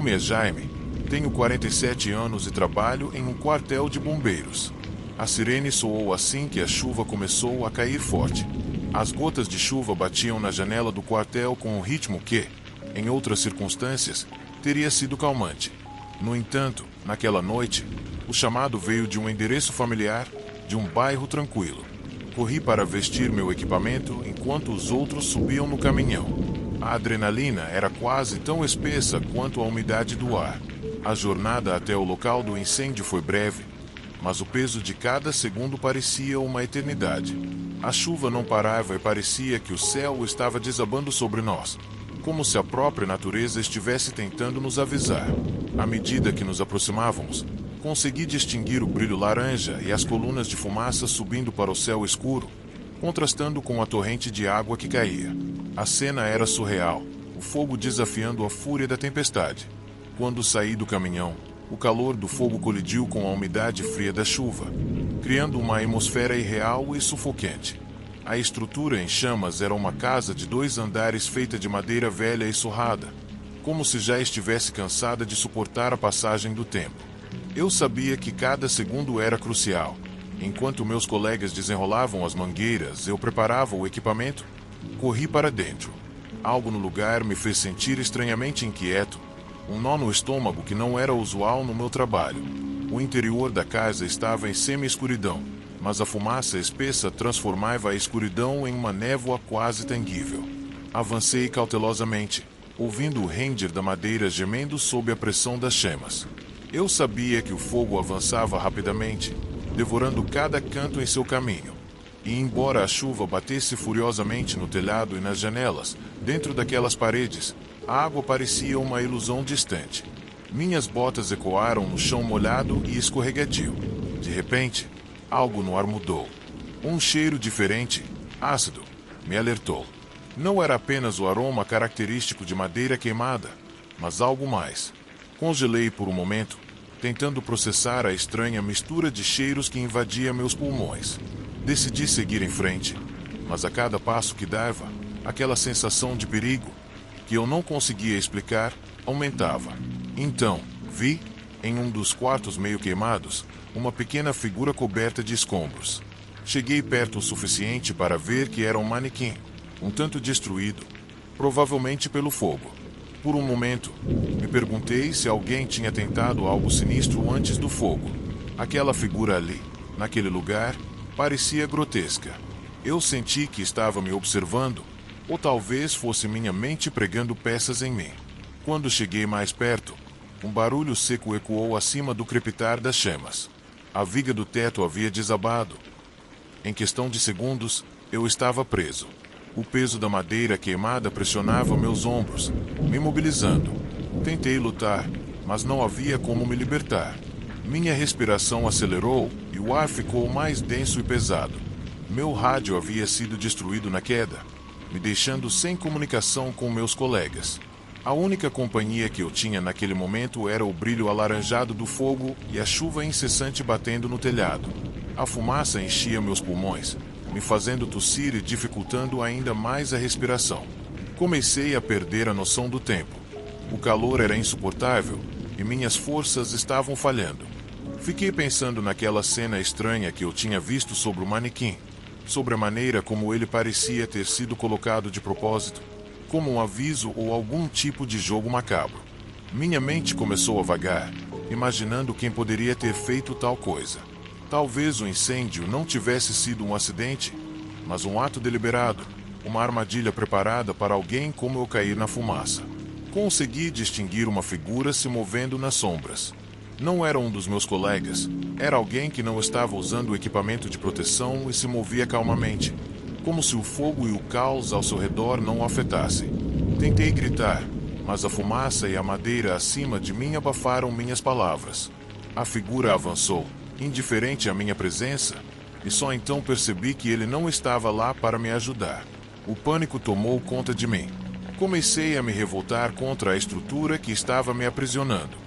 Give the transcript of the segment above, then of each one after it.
nome é Jaime, tenho 47 anos e trabalho em um quartel de bombeiros. A sirene soou assim que a chuva começou a cair forte. As gotas de chuva batiam na janela do quartel com um ritmo que, em outras circunstâncias, teria sido calmante. No entanto, naquela noite, o chamado veio de um endereço familiar, de um bairro tranquilo. Corri para vestir meu equipamento enquanto os outros subiam no caminhão. A adrenalina era quase tão espessa quanto a umidade do ar. A jornada até o local do incêndio foi breve, mas o peso de cada segundo parecia uma eternidade. A chuva não parava e parecia que o céu estava desabando sobre nós, como se a própria natureza estivesse tentando nos avisar. À medida que nos aproximávamos, consegui distinguir o brilho laranja e as colunas de fumaça subindo para o céu escuro, contrastando com a torrente de água que caía. A cena era surreal, o fogo desafiando a fúria da tempestade. Quando saí do caminhão, o calor do fogo colidiu com a umidade fria da chuva, criando uma atmosfera irreal e sufocante. A estrutura em chamas era uma casa de 2 andares feita de madeira velha e surrada, como se já estivesse cansada de suportar a passagem do tempo. Eu sabia que cada segundo era crucial. Enquanto meus colegas desenrolavam as mangueiras, eu preparava o equipamento, corri para dentro. Algo no lugar me fez sentir estranhamente inquieto, um nó no estômago que não era usual no meu trabalho. O interior da casa estava em semi-escuridão, mas a fumaça espessa transformava a escuridão em uma névoa quase tangível. Avancei cautelosamente, ouvindo o render da madeira gemendo sob a pressão das chamas. Eu sabia que o fogo avançava rapidamente, devorando cada canto em seu caminho. E embora a chuva batesse furiosamente no telhado e nas janelas, dentro daquelas paredes, a água parecia uma ilusão distante. Minhas botas ecoaram no chão molhado e escorregadio. De repente, algo no ar mudou. Um cheiro diferente, ácido, me alertou. Não era apenas o aroma característico de madeira queimada, mas algo mais. Congelei por um momento, tentando processar a estranha mistura de cheiros que invadia meus pulmões. Decidi seguir em frente, mas a cada passo que dava, aquela sensação de perigo, que eu não conseguia explicar, aumentava. Então, vi, em um dos quartos meio queimados, uma pequena figura coberta de escombros. Cheguei perto o suficiente para ver que era um manequim, um tanto destruído, provavelmente pelo fogo. Por um momento, me perguntei se alguém tinha tentado algo sinistro antes do fogo. Aquela figura ali, naquele lugar, parecia grotesca. Eu senti que estava me observando, ou talvez fosse minha mente pregando peças em mim. Quando cheguei mais perto, um barulho seco ecoou acima do crepitar das chamas. A viga do teto havia desabado. Em questão de segundos, eu estava preso. O peso da madeira queimada pressionava meus ombros, me imobilizando. Tentei lutar, mas não havia como me libertar. Minha respiração acelerou e o ar ficou mais denso e pesado. Meu rádio havia sido destruído na queda, me deixando sem comunicação com meus colegas. A única companhia que eu tinha naquele momento era o brilho alaranjado do fogo e a chuva incessante batendo no telhado. A fumaça enchia meus pulmões, me fazendo tossir e dificultando ainda mais a respiração. Comecei a perder a noção do tempo. O calor era insuportável e minhas forças estavam falhando. Fiquei pensando naquela cena estranha que eu tinha visto sobre o manequim, sobre a maneira como ele parecia ter sido colocado de propósito, como um aviso ou algum tipo de jogo macabro. Minha mente começou a vagar, imaginando quem poderia ter feito tal coisa. Talvez o incêndio não tivesse sido um acidente, mas um ato deliberado, uma armadilha preparada para alguém como eu cair na fumaça. Consegui distinguir uma figura se movendo nas sombras. Não era um dos meus colegas, era alguém que não estava usando o equipamento de proteção e se movia calmamente, como se o fogo e o caos ao seu redor não o afetassem. Tentei gritar, mas a fumaça e a madeira acima de mim abafaram minhas palavras. A figura avançou, indiferente à minha presença, e só então percebi que ele não estava lá para me ajudar. O pânico tomou conta de mim. Comecei a me revoltar contra a estrutura que estava me aprisionando.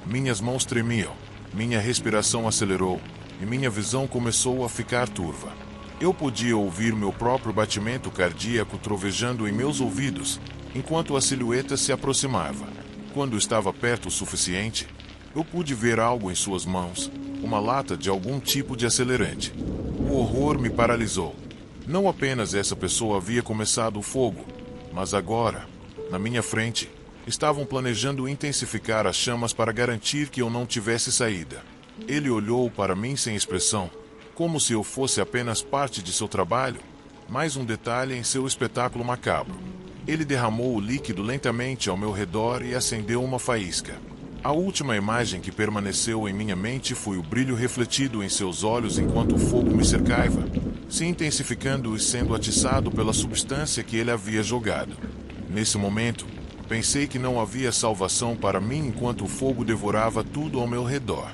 Minhas mãos tremiam, minha respiração acelerou e minha visão começou a ficar turva. Eu podia ouvir meu próprio batimento cardíaco trovejando em meus ouvidos, enquanto a silhueta se aproximava. quando estava perto o suficiente, eu pude ver algo em suas mãos, uma lata de algum tipo de acelerante. O horror me paralisou. Não apenas essa pessoa havia começado o fogo, mas agora, na minha frente, estavam planejando intensificar as chamas para garantir que eu não tivesse saída. Ele olhou para mim sem expressão, como se eu fosse apenas parte de seu trabalho, mais um detalhe em seu espetáculo macabro. Ele derramou o líquido lentamente ao meu redor e acendeu uma faísca. A última imagem que permaneceu em minha mente foi o brilho refletido em seus olhos enquanto o fogo me cercava, se intensificando e sendo atiçado pela substância que ele havia jogado. Nesse momento, pensei que não havia salvação para mim enquanto o fogo devorava tudo ao meu redor.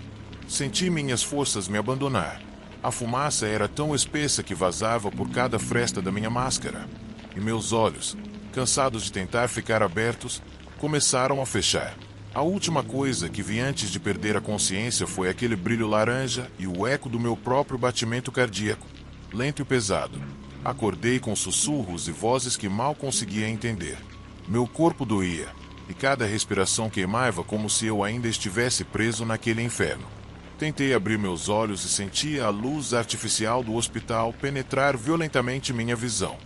Senti minhas forças me abandonar. A fumaça era tão espessa que vazava por cada fresta da minha máscara. E meus olhos, cansados de tentar ficar abertos, começaram a fechar. A última coisa que vi antes de perder a consciência foi aquele brilho laranja e o eco do meu próprio batimento cardíaco, lento e pesado. Acordei com sussurros e vozes que mal conseguia entender. Meu corpo doía, e cada respiração queimava como se eu ainda estivesse preso naquele inferno. Tentei abrir meus olhos e sentia a luz artificial do hospital penetrar violentamente minha visão.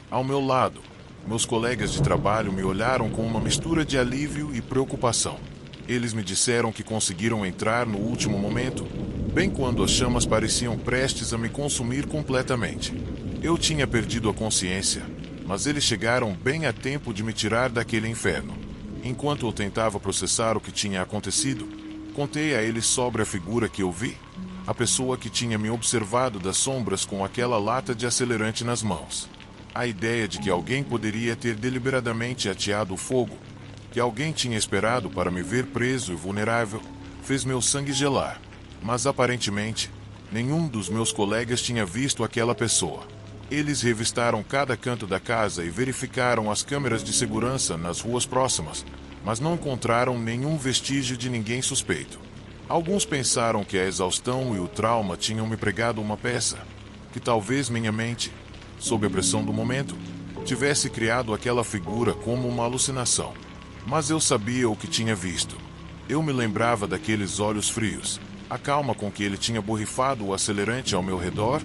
Ao meu lado, meus colegas de trabalho me olharam com uma mistura de alívio e preocupação. Eles me disseram que conseguiram entrar no último momento, bem quando as chamas pareciam prestes a me consumir completamente. Eu tinha perdido a consciência, mas eles chegaram bem a tempo de me tirar daquele inferno. Enquanto eu tentava processar o que tinha acontecido, contei a eles sobre a figura que eu vi, a pessoa que tinha me observado das sombras com aquela lata de acelerante nas mãos. A ideia de que alguém poderia ter deliberadamente ateado o fogo, que alguém tinha esperado para me ver preso e vulnerável, fez meu sangue gelar. Mas aparentemente, nenhum dos meus colegas tinha visto aquela pessoa. Eles revistaram cada canto da casa e verificaram as câmeras de segurança nas ruas próximas, mas não encontraram nenhum vestígio de ninguém suspeito. Alguns pensaram que a exaustão e o trauma tinham me pregado uma peça, que talvez minha mente, sob a pressão do momento, tivesse criado aquela figura como uma alucinação. Mas eu sabia o que tinha visto. Eu me lembrava daqueles olhos frios, a calma com que ele tinha borrifado o acelerante ao meu redor,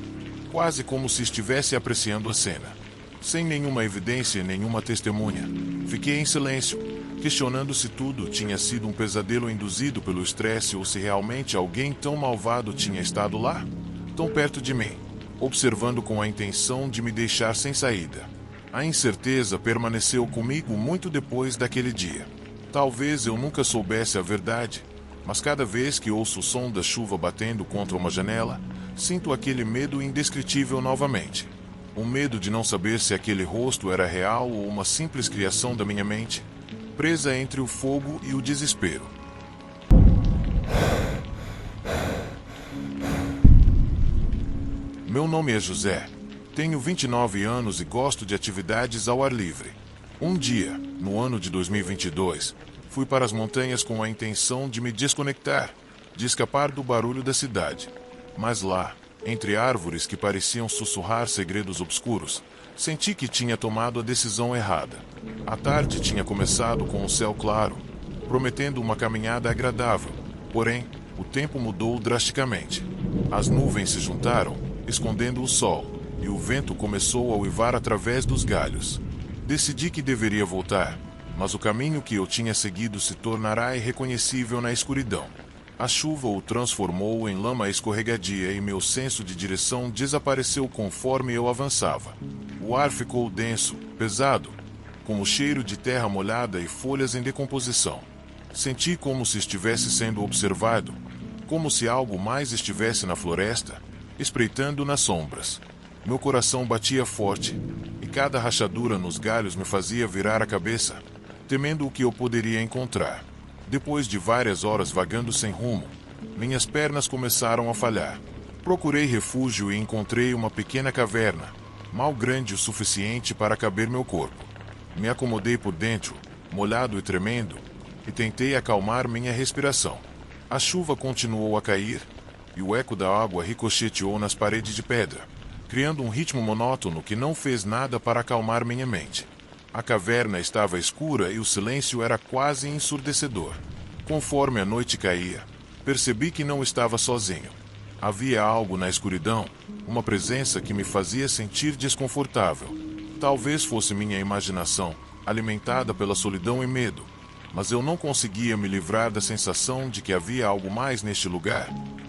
quase como se estivesse apreciando a cena. Sem nenhuma evidência e nenhuma testemunha, fiquei em silêncio, questionando se tudo tinha sido um pesadelo induzido pelo estresse ou se realmente alguém tão malvado tinha estado lá, tão perto de mim, observando com a intenção de me deixar sem saída. A incerteza permaneceu comigo muito depois daquele dia. Talvez eu nunca soubesse a verdade, mas cada vez que ouço o som da chuva batendo contra uma janela, sinto aquele medo indescritível novamente. O medo de não saber se aquele rosto era real ou uma simples criação da minha mente, presa entre o fogo e o desespero. Meu nome é José, tenho 29 anos e gosto de atividades ao ar livre. Um dia, no ano de 2022, fui para as montanhas com a intenção de me desconectar, de escapar do barulho da cidade. Mas lá, entre árvores que pareciam sussurrar segredos obscuros, senti que tinha tomado a decisão errada. A tarde tinha começado com o céu claro, prometendo uma caminhada agradável, porém, o tempo mudou drasticamente. As nuvens se juntaram, escondendo o sol, e o vento começou a uivar através dos galhos. Decidi que deveria voltar, mas o caminho que eu tinha seguido se tornará irreconhecível na escuridão. A chuva o transformou em lama escorregadia e meu senso de direção desapareceu conforme eu avançava. O ar ficou denso, pesado, com o cheiro de terra molhada e folhas em decomposição. Senti como se estivesse sendo observado, como se algo mais estivesse na floresta, espreitando nas sombras. Meu coração batia forte, e cada rachadura nos galhos me fazia virar a cabeça, temendo o que eu poderia encontrar. Depois de várias horas vagando sem rumo, minhas pernas começaram a falhar. Procurei refúgio e encontrei uma pequena caverna, mal grande o suficiente para caber meu corpo. Me acomodei por dentro, molhado e tremendo, e tentei acalmar minha respiração. A chuva continuou a cair, e o eco da água ricocheteou nas paredes de pedra, criando um ritmo monótono que não fez nada para acalmar minha mente. A caverna estava escura e o silêncio era quase ensurdecedor. Conforme a noite caía, percebi que não estava sozinho. Havia algo na escuridão, uma presença que me fazia sentir desconfortável. Talvez fosse minha imaginação, alimentada pela solidão e medo, mas eu não conseguia me livrar da sensação de que havia algo mais neste lugar,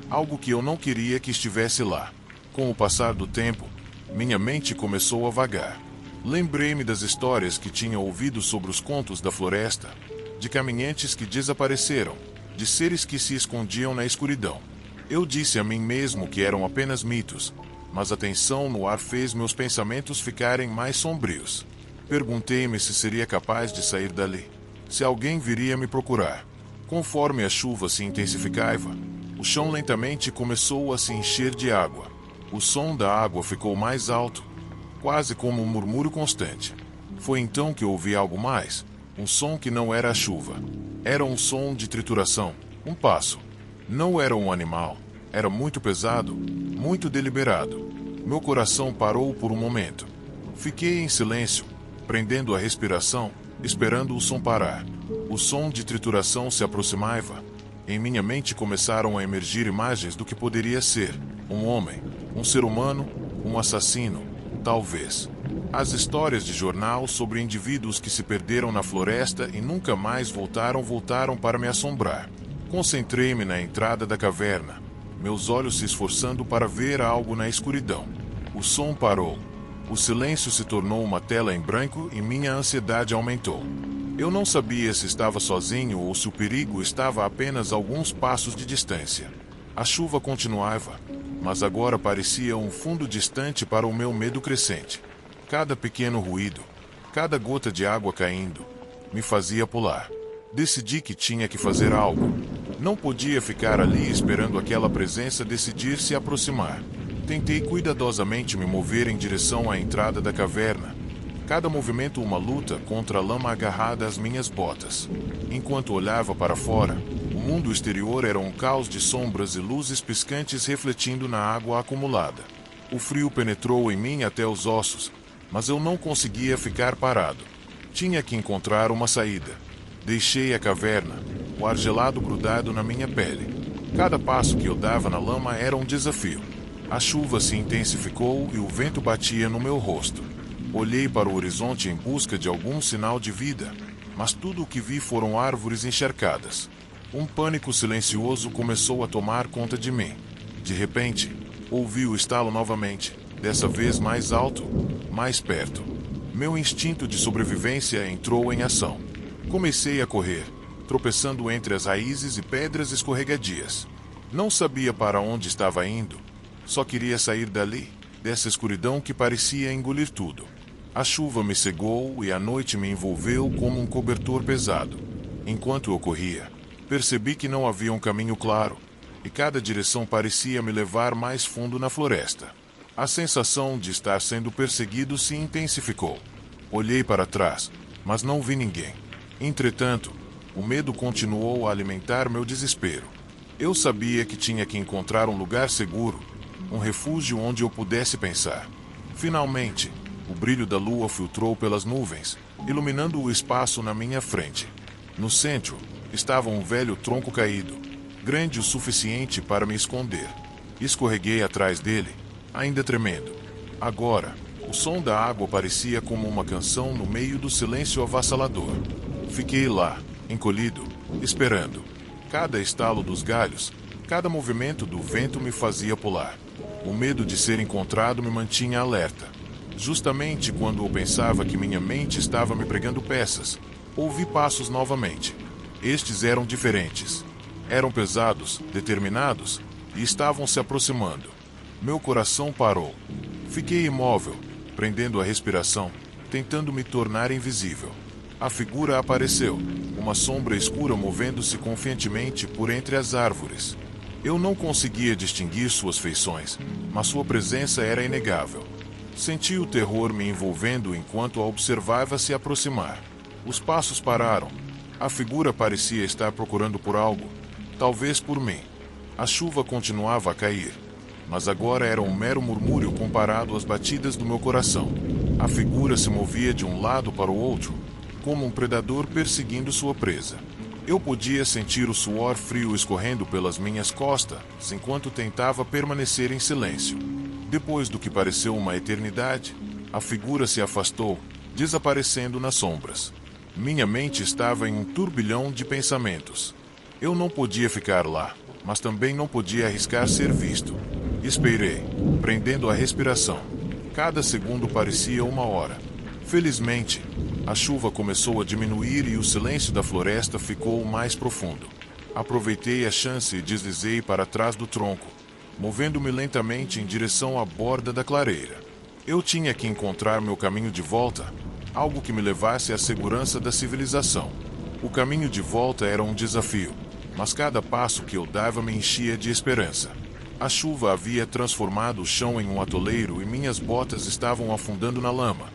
algo que eu não queria que estivesse lá. Com o passar do tempo, minha mente começou a vagar. Lembrei-me das histórias que tinha ouvido sobre os contos da floresta, de caminhantes que desapareceram, de seres que se escondiam na escuridão. Eu disse a mim mesmo que eram apenas mitos, mas a tensão no ar fez meus pensamentos ficarem mais sombrios. Perguntei-me se seria capaz de sair dali, se alguém viria me procurar. Conforme a chuva se intensificava, o chão lentamente começou a se encher de água. O som da água ficou mais alto, quase como um murmúrio constante. Foi então que ouvi algo mais, um som que não era a chuva. Era um som de trituração, um passo. Não era um animal, era muito pesado, muito deliberado. Meu coração parou por um momento. Fiquei em silêncio, prendendo a respiração, esperando o som parar. O som de trituração se aproximava. Em minha mente começaram a emergir imagens do que poderia ser: um homem, um ser humano, um assassino, talvez. As histórias de jornal sobre indivíduos que se perderam na floresta e nunca mais voltaram para me assombrar. Concentrei-me na entrada da caverna, meus olhos se esforçando para ver algo na escuridão. O som parou. O silêncio se tornou uma tela em branco e minha ansiedade aumentou. Eu não sabia se estava sozinho ou se o perigo estava a apenas alguns passos de distância. A chuva continuava, mas agora parecia um fundo distante para o meu medo crescente. Cada pequeno ruído, cada gota de água caindo, me fazia pular. Decidi que tinha que fazer algo. Não podia ficar ali esperando aquela presença decidir se aproximar. Tentei cuidadosamente me mover em direção à entrada da caverna. Cada movimento uma luta contra a lama agarrada às minhas botas. Enquanto olhava para fora, o mundo exterior era um caos de sombras e luzes piscantes refletindo na água acumulada. O frio penetrou em mim até os ossos, mas eu não conseguia ficar parado. Tinha que encontrar uma saída. Deixei a caverna, o ar gelado grudado na minha pele. Cada passo que eu dava na lama era um desafio. A chuva se intensificou e o vento batia no meu rosto. Olhei para o horizonte em busca de algum sinal de vida, mas tudo o que vi foram árvores encharcadas. Um pânico silencioso começou a tomar conta de mim. De repente, ouvi o estalo novamente, dessa vez mais alto, mais perto. Meu instinto de sobrevivência entrou em ação. Comecei a correr, tropeçando entre as raízes e pedras escorregadias. Não sabia para onde estava indo, só queria sair dali, dessa escuridão que parecia engolir tudo. A chuva me cegou e a noite me envolveu como um cobertor pesado. Enquanto eu corria, percebi que não havia um caminho claro, e cada direção parecia me levar mais fundo na floresta. A sensação de estar sendo perseguido se intensificou. Olhei para trás, mas não vi ninguém. Entretanto, o medo continuou a alimentar meu desespero. Eu sabia que tinha que encontrar um lugar seguro, um refúgio onde eu pudesse pensar. Finalmente, o brilho da lua filtrou pelas nuvens, iluminando o espaço na minha frente. No centro, estava um velho tronco caído, grande o suficiente para me esconder. Escorreguei atrás dele, ainda tremendo. Agora, o som da água parecia como uma canção no meio do silêncio avassalador. Fiquei lá, encolhido, esperando. Cada estalo dos galhos, cada movimento do vento me fazia pular. O medo de ser encontrado me mantinha alerta. Justamente quando eu pensava que minha mente estava me pregando peças, ouvi passos novamente. Estes eram diferentes. Eram pesados, determinados, e estavam se aproximando. Meu coração parou. Fiquei imóvel, prendendo a respiração, tentando me tornar invisível. A figura apareceu, uma sombra escura movendo-se confiantemente por entre as árvores. Eu não conseguia distinguir suas feições, mas sua presença era inegável. Senti o terror me envolvendo enquanto a observava se aproximar. Os passos pararam. A figura parecia estar procurando por algo, talvez por mim. A chuva continuava a cair, mas agora era um mero murmúrio comparado às batidas do meu coração. A figura se movia de um lado para o outro, como um predador perseguindo sua presa. Eu podia sentir o suor frio escorrendo pelas minhas costas, enquanto tentava permanecer em silêncio. Depois do que pareceu uma eternidade, a figura se afastou, desaparecendo nas sombras. Minha mente estava em um turbilhão de pensamentos. Eu não podia ficar lá, mas também não podia arriscar ser visto. Esperei, prendendo a respiração. Cada segundo parecia uma hora. Felizmente, a chuva começou a diminuir e o silêncio da floresta ficou mais profundo. Aproveitei a chance e deslizei para trás do tronco, movendo-me lentamente em direção à borda da clareira. Eu tinha que encontrar meu caminho de volta, algo que me levasse à segurança da civilização. O caminho de volta era um desafio, mas cada passo que eu dava me enchia de esperança. A chuva havia transformado o chão em um atoleiro e minhas botas estavam afundando na lama,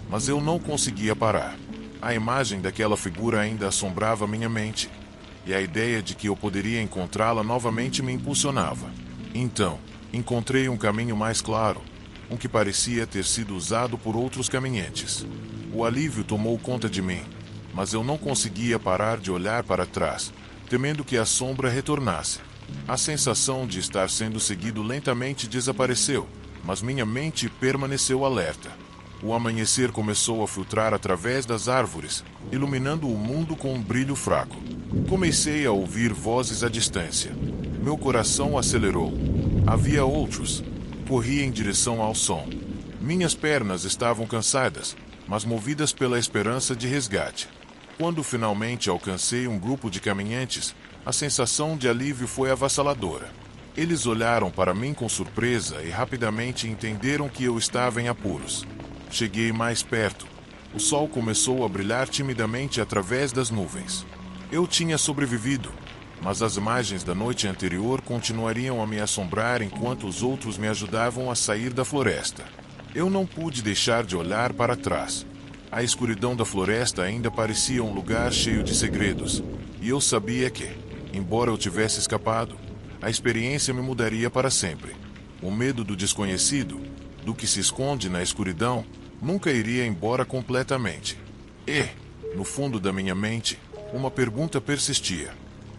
mas eu não conseguia parar. A imagem daquela figura ainda assombrava minha mente, e a ideia de que eu poderia encontrá-la novamente me impulsionava. Então, encontrei um caminho mais claro, um que parecia ter sido usado por outros caminhantes. O alívio tomou conta de mim, mas eu não conseguia parar de olhar para trás, temendo que a sombra retornasse. A sensação de estar sendo seguido lentamente desapareceu, mas minha mente permaneceu alerta. O amanhecer começou a filtrar através das árvores, iluminando o mundo com um brilho fraco. Comecei a ouvir vozes à distância. Meu coração acelerou. Havia outros. Corri em direção ao som. Minhas pernas estavam cansadas, mas movidas pela esperança de resgate. Quando finalmente alcancei um grupo de caminhantes, a sensação de alívio foi avassaladora. Eles olharam para mim com surpresa e rapidamente entenderam que eu estava em apuros. Cheguei mais perto. O sol começou a brilhar timidamente através das nuvens. Eu tinha sobrevivido, mas as imagens da noite anterior continuariam a me assombrar enquanto os outros me ajudavam a sair da floresta. Eu não pude deixar de olhar para trás. A escuridão da floresta ainda parecia um lugar cheio de segredos, e eu sabia que, embora eu tivesse escapado, a experiência me mudaria para sempre. O medo do desconhecido, do que se esconde na escuridão, nunca iria embora completamente. E, no fundo da minha mente, uma pergunta persistia.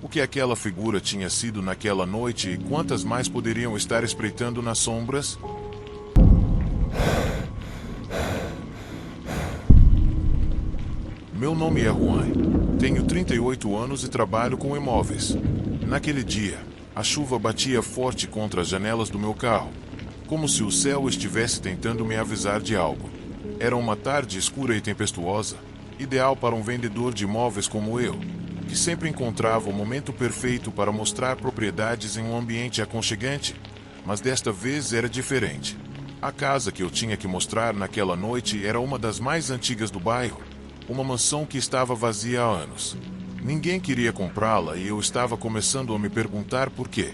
O que aquela figura tinha sido naquela noite e quantas mais poderiam estar espreitando nas sombras? Meu nome é Juan. Tenho 38 anos e trabalho com imóveis. Naquele dia, a chuva batia forte contra as janelas do meu carro, como se o céu estivesse tentando me avisar de algo. Era uma tarde escura e tempestuosa, ideal para um vendedor de imóveis como eu, que sempre encontrava o momento perfeito para mostrar propriedades em um ambiente aconchegante, mas desta vez era diferente. A casa que eu tinha que mostrar naquela noite era uma das mais antigas do bairro, uma mansão que estava vazia há anos. Ninguém queria comprá-la e eu estava começando a me perguntar por quê,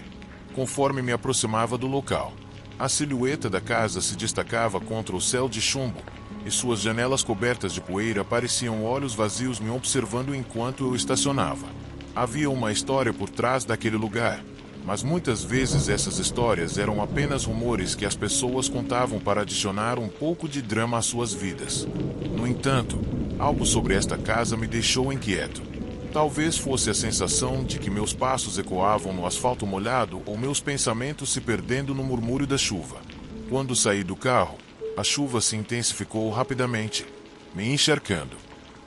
conforme me aproximava do local. A silhueta da casa se destacava contra o céu de chumbo, e suas janelas cobertas de poeira pareciam olhos vazios me observando enquanto eu estacionava. Havia uma história por trás daquele lugar, mas muitas vezes essas histórias eram apenas rumores que as pessoas contavam para adicionar um pouco de drama às suas vidas. No entanto, algo sobre esta casa me deixou inquieto. Talvez fosse a sensação de que meus passos ecoavam no asfalto molhado ou meus pensamentos se perdendo no murmúrio da chuva. Quando saí do carro, a chuva se intensificou rapidamente, me encharcando.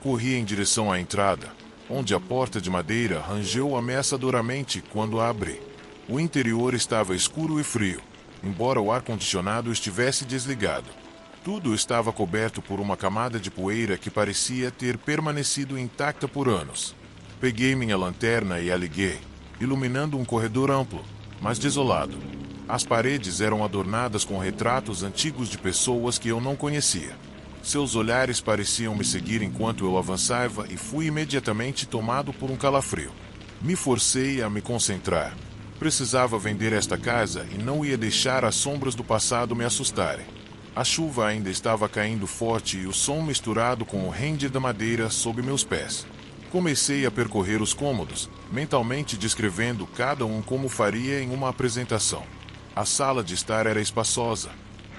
Corri em direção à entrada, onde a porta de madeira rangeu ameaçadoramente quando a abri. O interior estava escuro e frio, embora o ar-condicionado estivesse desligado. Tudo estava coberto por uma camada de poeira que parecia ter permanecido intacta por anos. Peguei minha lanterna e a liguei, iluminando um corredor amplo, mas desolado. As paredes eram adornadas com retratos antigos de pessoas que eu não conhecia. Seus olhares pareciam me seguir enquanto eu avançava e fui imediatamente tomado por um calafrio. Me forcei a me concentrar. Precisava vender esta casa e não ia deixar as sombras do passado me assustarem. A chuva ainda estava caindo forte e o som misturado com o render da madeira sob meus pés. Comecei a percorrer os cômodos, mentalmente descrevendo cada um como faria em uma apresentação. A sala de estar era espaçosa,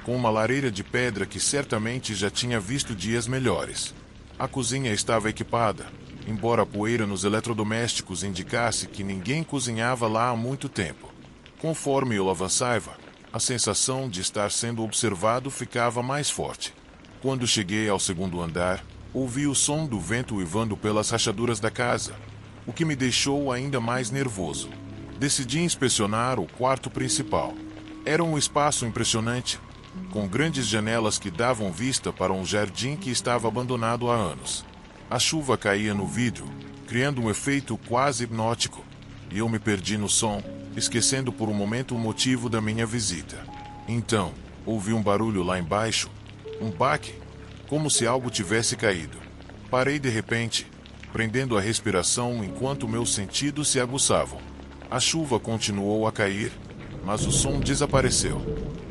com uma lareira de pedra que certamente já tinha visto dias melhores. A cozinha estava equipada, embora a poeira nos eletrodomésticos indicasse que ninguém cozinhava lá há muito tempo. Conforme eu avançava, a sensação de estar sendo observado ficava mais forte. Quando cheguei ao segundo andar, ouvi o som do vento uivando pelas rachaduras da casa, o que me deixou ainda mais nervoso. Decidi inspecionar o quarto principal. Era um espaço impressionante, com grandes janelas que davam vista para um jardim que estava abandonado há anos. A chuva caía no vidro, criando um efeito quase hipnótico, e eu me perdi no som, esquecendo por um momento o motivo da minha visita. Então, ouvi um barulho lá embaixo, um baque, como se algo tivesse caído. Parei de repente, prendendo a respiração enquanto meus sentidos se aguçavam. A chuva continuou a cair, mas o som desapareceu.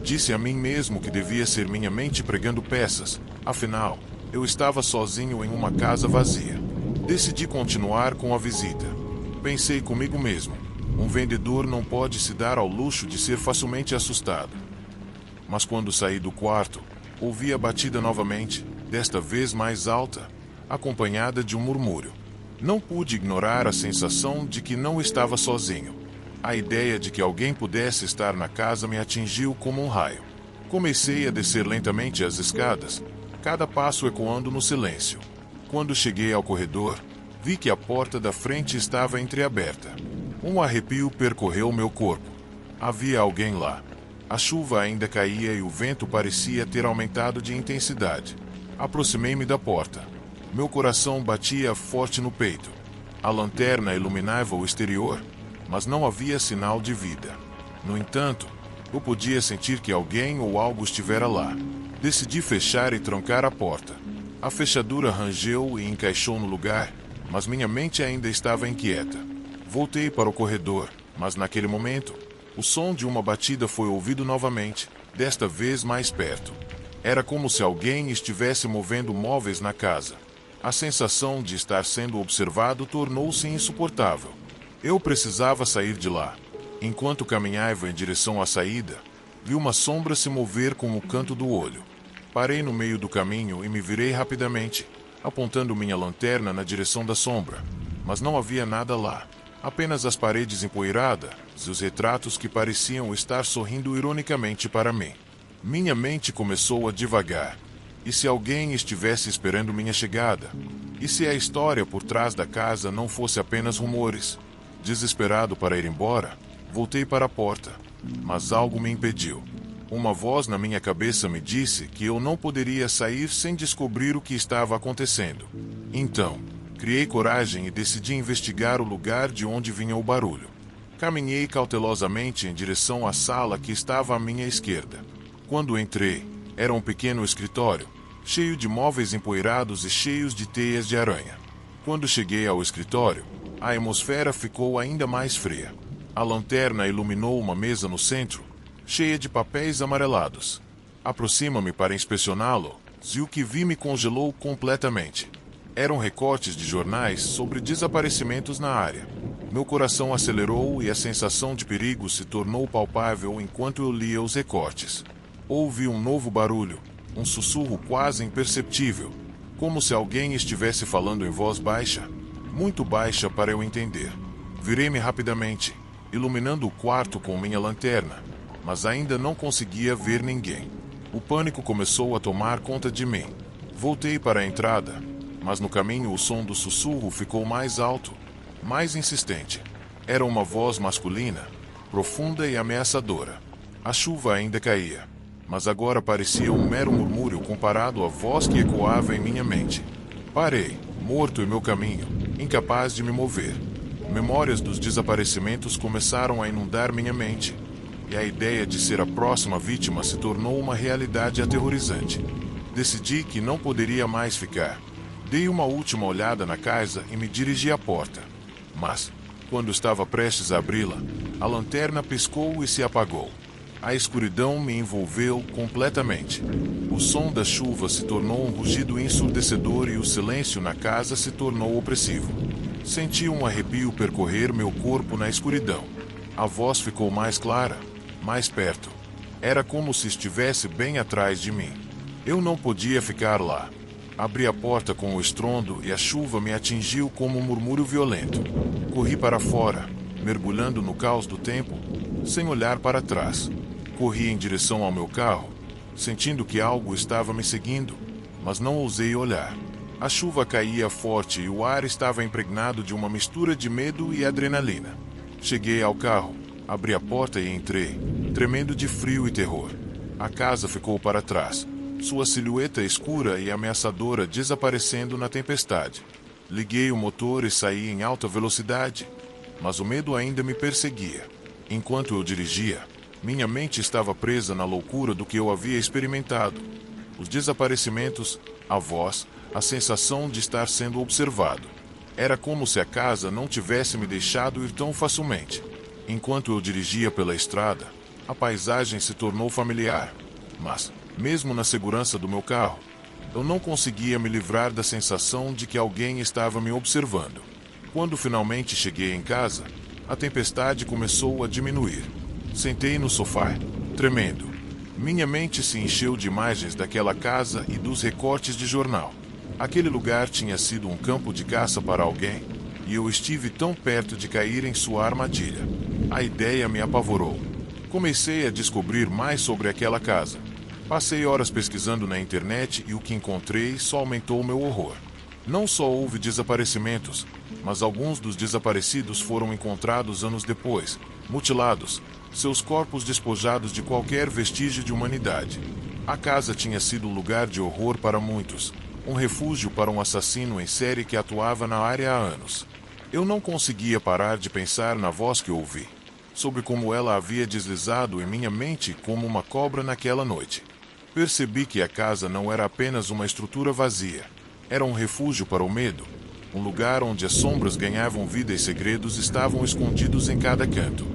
Disse a mim mesmo que devia ser minha mente pregando peças, afinal, eu estava sozinho em uma casa vazia. Decidi continuar com a visita. Pensei comigo mesmo, um vendedor não pode se dar ao luxo de ser facilmente assustado. Mas quando saí do quarto, ouvi a batida novamente, desta vez mais alta, acompanhada de um murmúrio. Não pude ignorar a sensação de que não estava sozinho. A ideia de que alguém pudesse estar na casa me atingiu como um raio. Comecei a descer lentamente as escadas, cada passo ecoando no silêncio. Quando cheguei ao corredor, vi que a porta da frente estava entreaberta. Um arrepio percorreu meu corpo. Havia alguém lá. A chuva ainda caía e o vento parecia ter aumentado de intensidade. Aproximei-me da porta. Meu coração batia forte no peito. A lanterna iluminava o exterior, mas não havia sinal de vida. No entanto, eu podia sentir que alguém ou algo estivera lá. Decidi fechar e trancar a porta. A fechadura rangeu e encaixou no lugar, mas minha mente ainda estava inquieta. Voltei para o corredor, mas naquele momento, o som de uma batida foi ouvido novamente, desta vez mais perto. Era como se alguém estivesse movendo móveis na casa. A sensação de estar sendo observado tornou-se insuportável. Eu precisava sair de lá. Enquanto caminhava em direção à saída, vi uma sombra se mover com o canto do olho. Parei no meio do caminho e me virei rapidamente, apontando minha lanterna na direção da sombra. Mas não havia nada lá. Apenas as paredes empoeiradas e os retratos que pareciam estar sorrindo ironicamente para mim. Minha mente começou a divagar. E se alguém estivesse esperando minha chegada? E se a história por trás da casa não fosse apenas rumores? Desesperado para ir embora, voltei para a porta, mas algo me impediu. Uma voz na minha cabeça me disse que eu não poderia sair sem descobrir o que estava acontecendo. Então, criei coragem e decidi investigar o lugar de onde vinha o barulho. Caminhei cautelosamente em direção à sala que estava à minha esquerda. Quando entrei, era um pequeno escritório, cheio de móveis empoeirados e cheios de teias de aranha. Quando cheguei ao escritório, a atmosfera ficou ainda mais fria. A lanterna iluminou uma mesa no centro, cheia de papéis amarelados. Aproxima-me para inspecioná-lo, e o que vi me congelou completamente. Eram recortes de jornais sobre desaparecimentos na área. Meu coração acelerou e a sensação de perigo se tornou palpável enquanto eu lia os recortes. Houve um novo barulho, um sussurro quase imperceptível, como se alguém estivesse falando em voz baixa, muito baixa para eu entender. Virei-me rapidamente, iluminando o quarto com minha lanterna, mas ainda não conseguia ver ninguém. O pânico começou a tomar conta de mim. Voltei para a entrada, mas no caminho o som do sussurro ficou mais alto, mais insistente. Era uma voz masculina, profunda e ameaçadora. A chuva ainda caía, mas agora parecia um mero murmúrio comparado à voz que ecoava em minha mente. Parei, morto em meu caminho, incapaz de me mover. Memórias dos desaparecimentos começaram a inundar minha mente, e a ideia de ser a próxima vítima se tornou uma realidade aterrorizante. Decidi que não poderia mais ficar. Dei uma última olhada na casa e me dirigi à porta. Mas, quando estava prestes a abri-la, a lanterna piscou e se apagou. A escuridão me envolveu completamente. O som da chuva se tornou um rugido ensurdecedor e o silêncio na casa se tornou opressivo. Senti um arrepio percorrer meu corpo na escuridão. A voz ficou mais clara, mais perto. Era como se estivesse bem atrás de mim. Eu não podia ficar lá. Abri a porta com o estrondo e a chuva me atingiu como um murmúrio violento. Corri para fora, mergulhando no caos do tempo, sem olhar para trás. Corri em direção ao meu carro, sentindo que algo estava me seguindo, mas não ousei olhar. A chuva caía forte e o ar estava impregnado de uma mistura de medo e adrenalina. Cheguei ao carro, abri a porta e entrei, tremendo de frio e terror. A casa ficou para trás, sua silhueta escura e ameaçadora desaparecendo na tempestade. Liguei o motor e saí em alta velocidade, mas o medo ainda me perseguia. Enquanto eu dirigia, minha mente estava presa na loucura do que eu havia experimentado. Os desaparecimentos, a voz, a sensação de estar sendo observado. Era como se a casa não tivesse me deixado ir tão facilmente. Enquanto eu dirigia pela estrada, a paisagem se tornou familiar. Mas, mesmo na segurança do meu carro, eu não conseguia me livrar da sensação de que alguém estava me observando. Quando finalmente cheguei em casa, a tempestade começou a diminuir. Sentei no sofá, tremendo. Minha mente se encheu de imagens daquela casa e dos recortes de jornal. Aquele lugar tinha sido um campo de caça para alguém, e eu estive tão perto de cair em sua armadilha. A ideia me apavorou. Comecei a descobrir mais sobre aquela casa. Passei horas pesquisando na internet e o que encontrei só aumentou o meu horror. Não só houve desaparecimentos, mas alguns dos desaparecidos foram encontrados anos depois, mutilados, seus corpos despojados de qualquer vestígio de humanidade. A casa tinha sido um lugar de horror para muitos, um refúgio para um assassino em série que atuava na área há anos. Eu não conseguia parar de pensar na voz que ouvi, sobre como ela havia deslizado em minha mente como uma cobra naquela noite. Percebi que a casa não era apenas uma estrutura vazia, era um refúgio para o medo, um lugar onde as sombras ganhavam vida e segredos estavam escondidos em cada canto.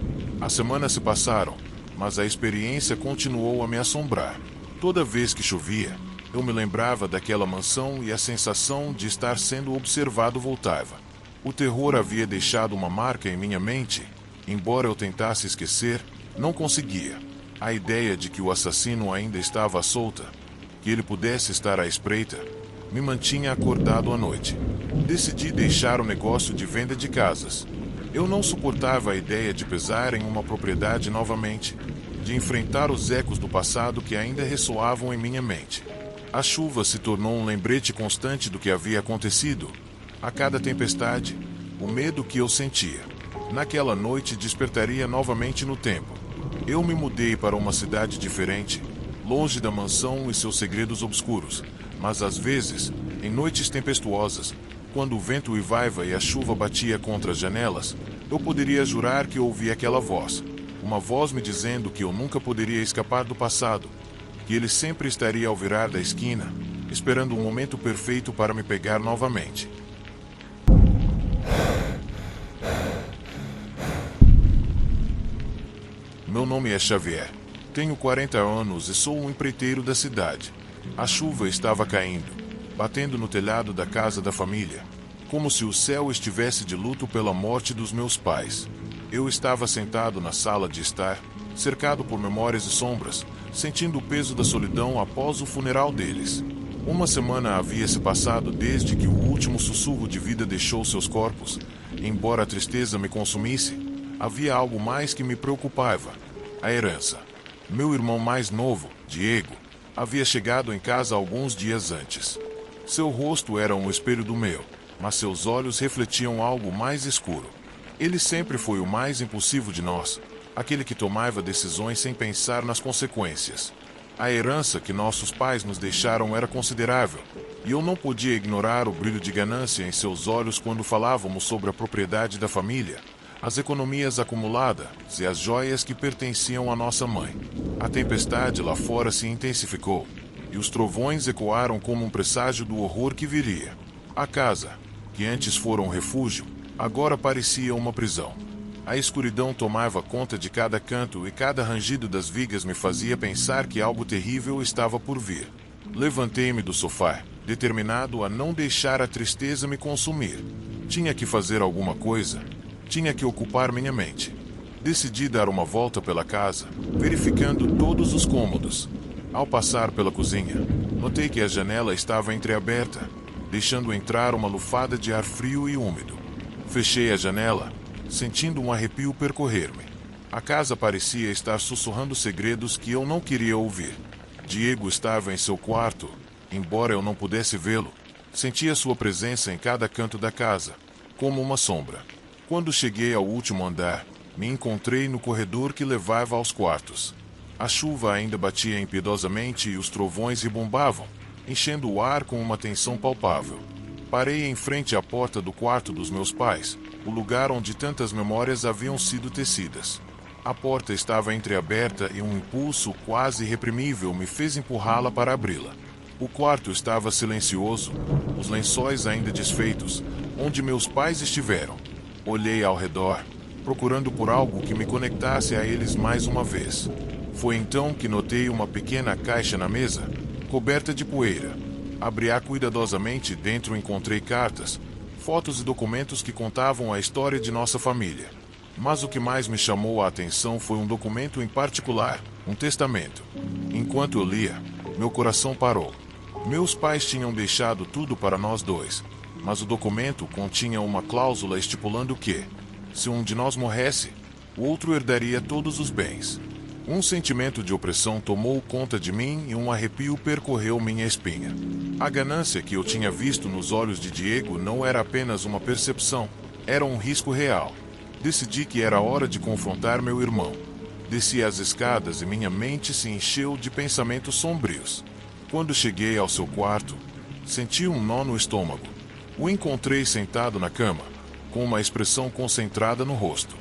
As semanas se passaram, mas a experiência continuou a me assombrar. Toda vez que chovia, eu me lembrava daquela mansão e a sensação de estar sendo observado voltava. O terror havia deixado uma marca em minha mente, embora eu tentasse esquecer, não conseguia. A ideia de que o assassino ainda estava à solta, que ele pudesse estar à espreita, me mantinha acordado à noite. Decidi deixar o negócio de venda de casas. Eu não suportava a ideia de pesar em uma propriedade novamente, de enfrentar os ecos do passado que ainda ressoavam em minha mente. A chuva se tornou um lembrete constante do que havia acontecido. A cada tempestade, o medo que eu sentia. Naquela noite despertaria novamente no tempo. Eu me mudei para uma cidade diferente, longe da mansão e seus segredos obscuros, mas às vezes, em noites tempestuosas, quando o vento uivava e a chuva batia contra as janelas, eu poderia jurar que ouvi aquela voz. Uma voz me dizendo que eu nunca poderia escapar do passado, que ele sempre estaria ao virar da esquina, esperando um momento perfeito para me pegar novamente. Meu nome é Xavier. Tenho 40 anos e sou um empreiteiro da cidade. A chuva estava caindo, batendo no telhado da casa da família, como se o céu estivesse de luto pela morte dos meus pais. Eu estava sentado na sala de estar, cercado por memórias e sombras, sentindo o peso da solidão após o funeral deles. Uma semana havia se passado desde que o último sussurro de vida deixou seus corpos. Embora a tristeza me consumisse, havia algo mais que me preocupava: a herança. Meu irmão mais novo, Diego, havia chegado em casa alguns dias antes. Seu rosto era um espelho do meu, mas seus olhos refletiam algo mais escuro. Ele sempre foi o mais impulsivo de nós, aquele que tomava decisões sem pensar nas consequências. A herança que nossos pais nos deixaram era considerável, e eu não podia ignorar o brilho de ganância em seus olhos quando falávamos sobre a propriedade da família, as economias acumuladas e as joias que pertenciam à nossa mãe. A tempestade lá fora se intensificou, e os trovões ecoaram como um presságio do horror que viria. A casa, que antes fora um refúgio, agora parecia uma prisão. A escuridão tomava conta de cada canto e cada rangido das vigas me fazia pensar que algo terrível estava por vir. Levantei-me do sofá, determinado a não deixar a tristeza me consumir. Tinha que fazer alguma coisa. Tinha que ocupar minha mente. Decidi dar uma volta pela casa, verificando todos os cômodos. Ao passar pela cozinha, notei que a janela estava entreaberta, deixando entrar uma lufada de ar frio e úmido. Fechei a janela, sentindo um arrepio percorrer-me. A casa parecia estar sussurrando segredos que eu não queria ouvir. Diego estava em seu quarto, embora eu não pudesse vê-lo. Sentia sua presença em cada canto da casa, como uma sombra. Quando cheguei ao último andar, me encontrei no corredor que levava aos quartos. A chuva ainda batia impiedosamente e os trovões ribombavam, enchendo o ar com uma tensão palpável. Parei em frente à porta do quarto dos meus pais, o lugar onde tantas memórias haviam sido tecidas. A porta estava entreaberta e um impulso quase irreprimível me fez empurrá-la para abri-la. O quarto estava silencioso, os lençóis ainda desfeitos, onde meus pais estiveram. Olhei ao redor, procurando por algo que me conectasse a eles mais uma vez. Foi então que notei uma pequena caixa na mesa, coberta de poeira. Abri-a cuidadosamente e dentro encontrei cartas, fotos e documentos que contavam a história de nossa família. Mas o que mais me chamou a atenção foi um documento em particular, um testamento. Enquanto eu lia, meu coração parou. Meus pais tinham deixado tudo para nós dois, mas o documento continha uma cláusula estipulando que, se um de nós morresse, o outro herdaria todos os bens. Um sentimento de opressão tomou conta de mim e um arrepio percorreu minha espinha. A ganância que eu tinha visto nos olhos de Diego não era apenas uma percepção, era um risco real. Decidi que era hora de confrontar meu irmão. Desci as escadas e minha mente se encheu de pensamentos sombrios. Quando cheguei ao seu quarto, senti um nó no estômago. O encontrei sentado na cama, com uma expressão concentrada no rosto.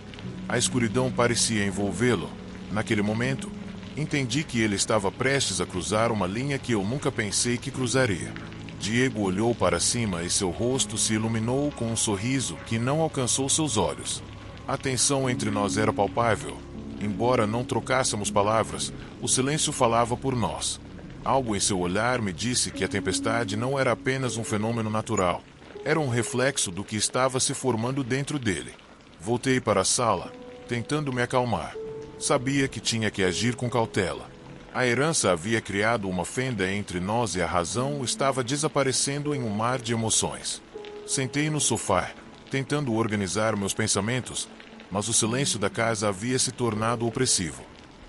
A escuridão parecia envolvê-lo. Naquele momento, entendi que ele estava prestes a cruzar uma linha que eu nunca pensei que cruzaria. Diego olhou para cima e seu rosto se iluminou com um sorriso que não alcançou seus olhos. A tensão entre nós era palpável. Embora não trocássemos palavras, o silêncio falava por nós. Algo em seu olhar me disse que a tempestade não era apenas um fenômeno natural. Era um reflexo do que estava se formando dentro dele. Voltei para a sala, tentando me acalmar. Sabia que tinha que agir com cautela. A herança havia criado uma fenda entre nós e a razão estava desaparecendo em um mar de emoções. Sentei no sofá, tentando organizar meus pensamentos, mas o silêncio da casa havia se tornado opressivo.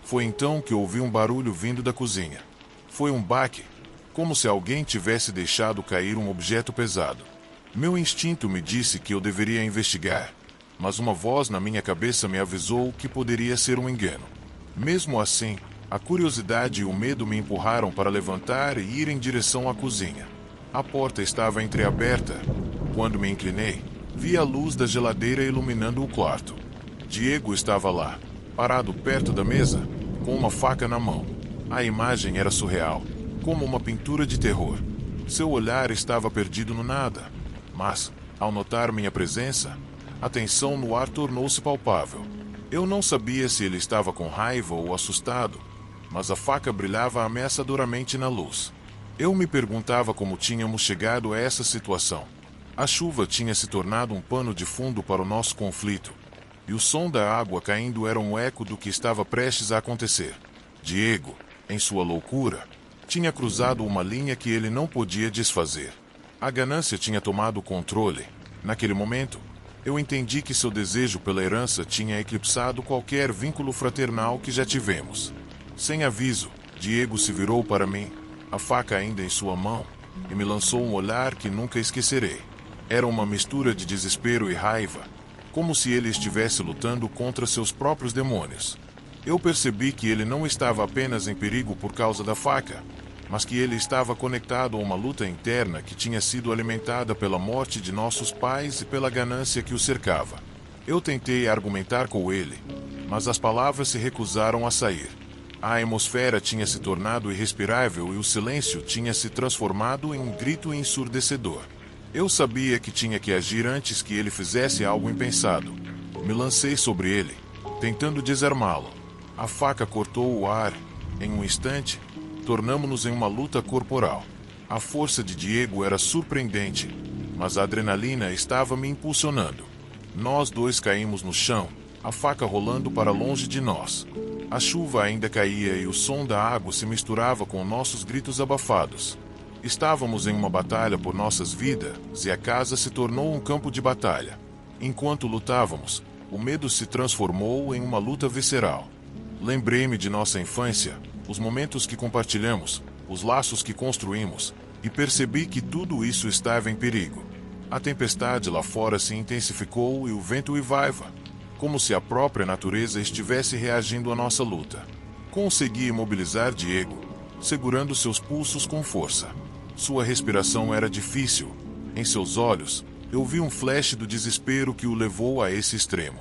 Foi então que ouvi um barulho vindo da cozinha. Foi um baque, como se alguém tivesse deixado cair um objeto pesado. Meu instinto me disse que eu deveria investigar, mas uma voz na minha cabeça me avisou que poderia ser um engano. Mesmo assim, a curiosidade e o medo me empurraram para levantar e ir em direção à cozinha. A porta estava entreaberta. Quando me inclinei, vi a luz da geladeira iluminando o quarto. Diego estava lá, parado perto da mesa, com uma faca na mão. A imagem era surreal, como uma pintura de terror. Seu olhar estava perdido no nada, mas, ao notar minha presença, a tensão no ar tornou-se palpável. Eu não sabia se ele estava com raiva ou assustado, mas a faca brilhava ameaçadoramente na luz. Eu me perguntava como tínhamos chegado a essa situação. A chuva tinha se tornado um pano de fundo para o nosso conflito, e o som da água caindo era um eco do que estava prestes a acontecer. Diego, em sua loucura, tinha cruzado uma linha que ele não podia desfazer. A ganância tinha tomado o controle. Naquele momento, eu entendi que seu desejo pela herança tinha eclipsado qualquer vínculo fraternal que já tivemos. Sem aviso, Diego se virou para mim, a faca ainda em sua mão, e me lançou um olhar que nunca esquecerei. Era uma mistura de desespero e raiva, como se ele estivesse lutando contra seus próprios demônios. Eu percebi que ele não estava apenas em perigo por causa da faca, mas que ele estava conectado a uma luta interna que tinha sido alimentada pela morte de nossos pais e pela ganância que o cercava. Eu tentei argumentar com ele, mas as palavras se recusaram a sair. A atmosfera tinha se tornado irrespirável e o silêncio tinha se transformado em um grito ensurdecedor. Eu sabia que tinha que agir antes que ele fizesse algo impensado. Me lancei sobre ele, tentando desarmá-lo. A faca cortou o ar. Em um instante, tornamo-nos em uma luta corporal. A força de Diego era surpreendente, mas a adrenalina estava me impulsionando. Nós dois caímos no chão, a faca rolando para longe de nós. A chuva ainda caía e o som da água se misturava com nossos gritos abafados. Estávamos em uma batalha por nossas vidas e a casa se tornou um campo de batalha. Enquanto lutávamos, o medo se transformou em uma luta visceral. Lembrei-me de nossa infância, os momentos que compartilhamos, os laços que construímos, e percebi que tudo isso estava em perigo. A tempestade lá fora se intensificou e o vento uivava, como se a própria natureza estivesse reagindo à nossa luta. Consegui imobilizar Diego, segurando seus pulsos com força. Sua respiração era difícil. Em seus olhos, eu vi um flash do desespero que o levou a esse extremo.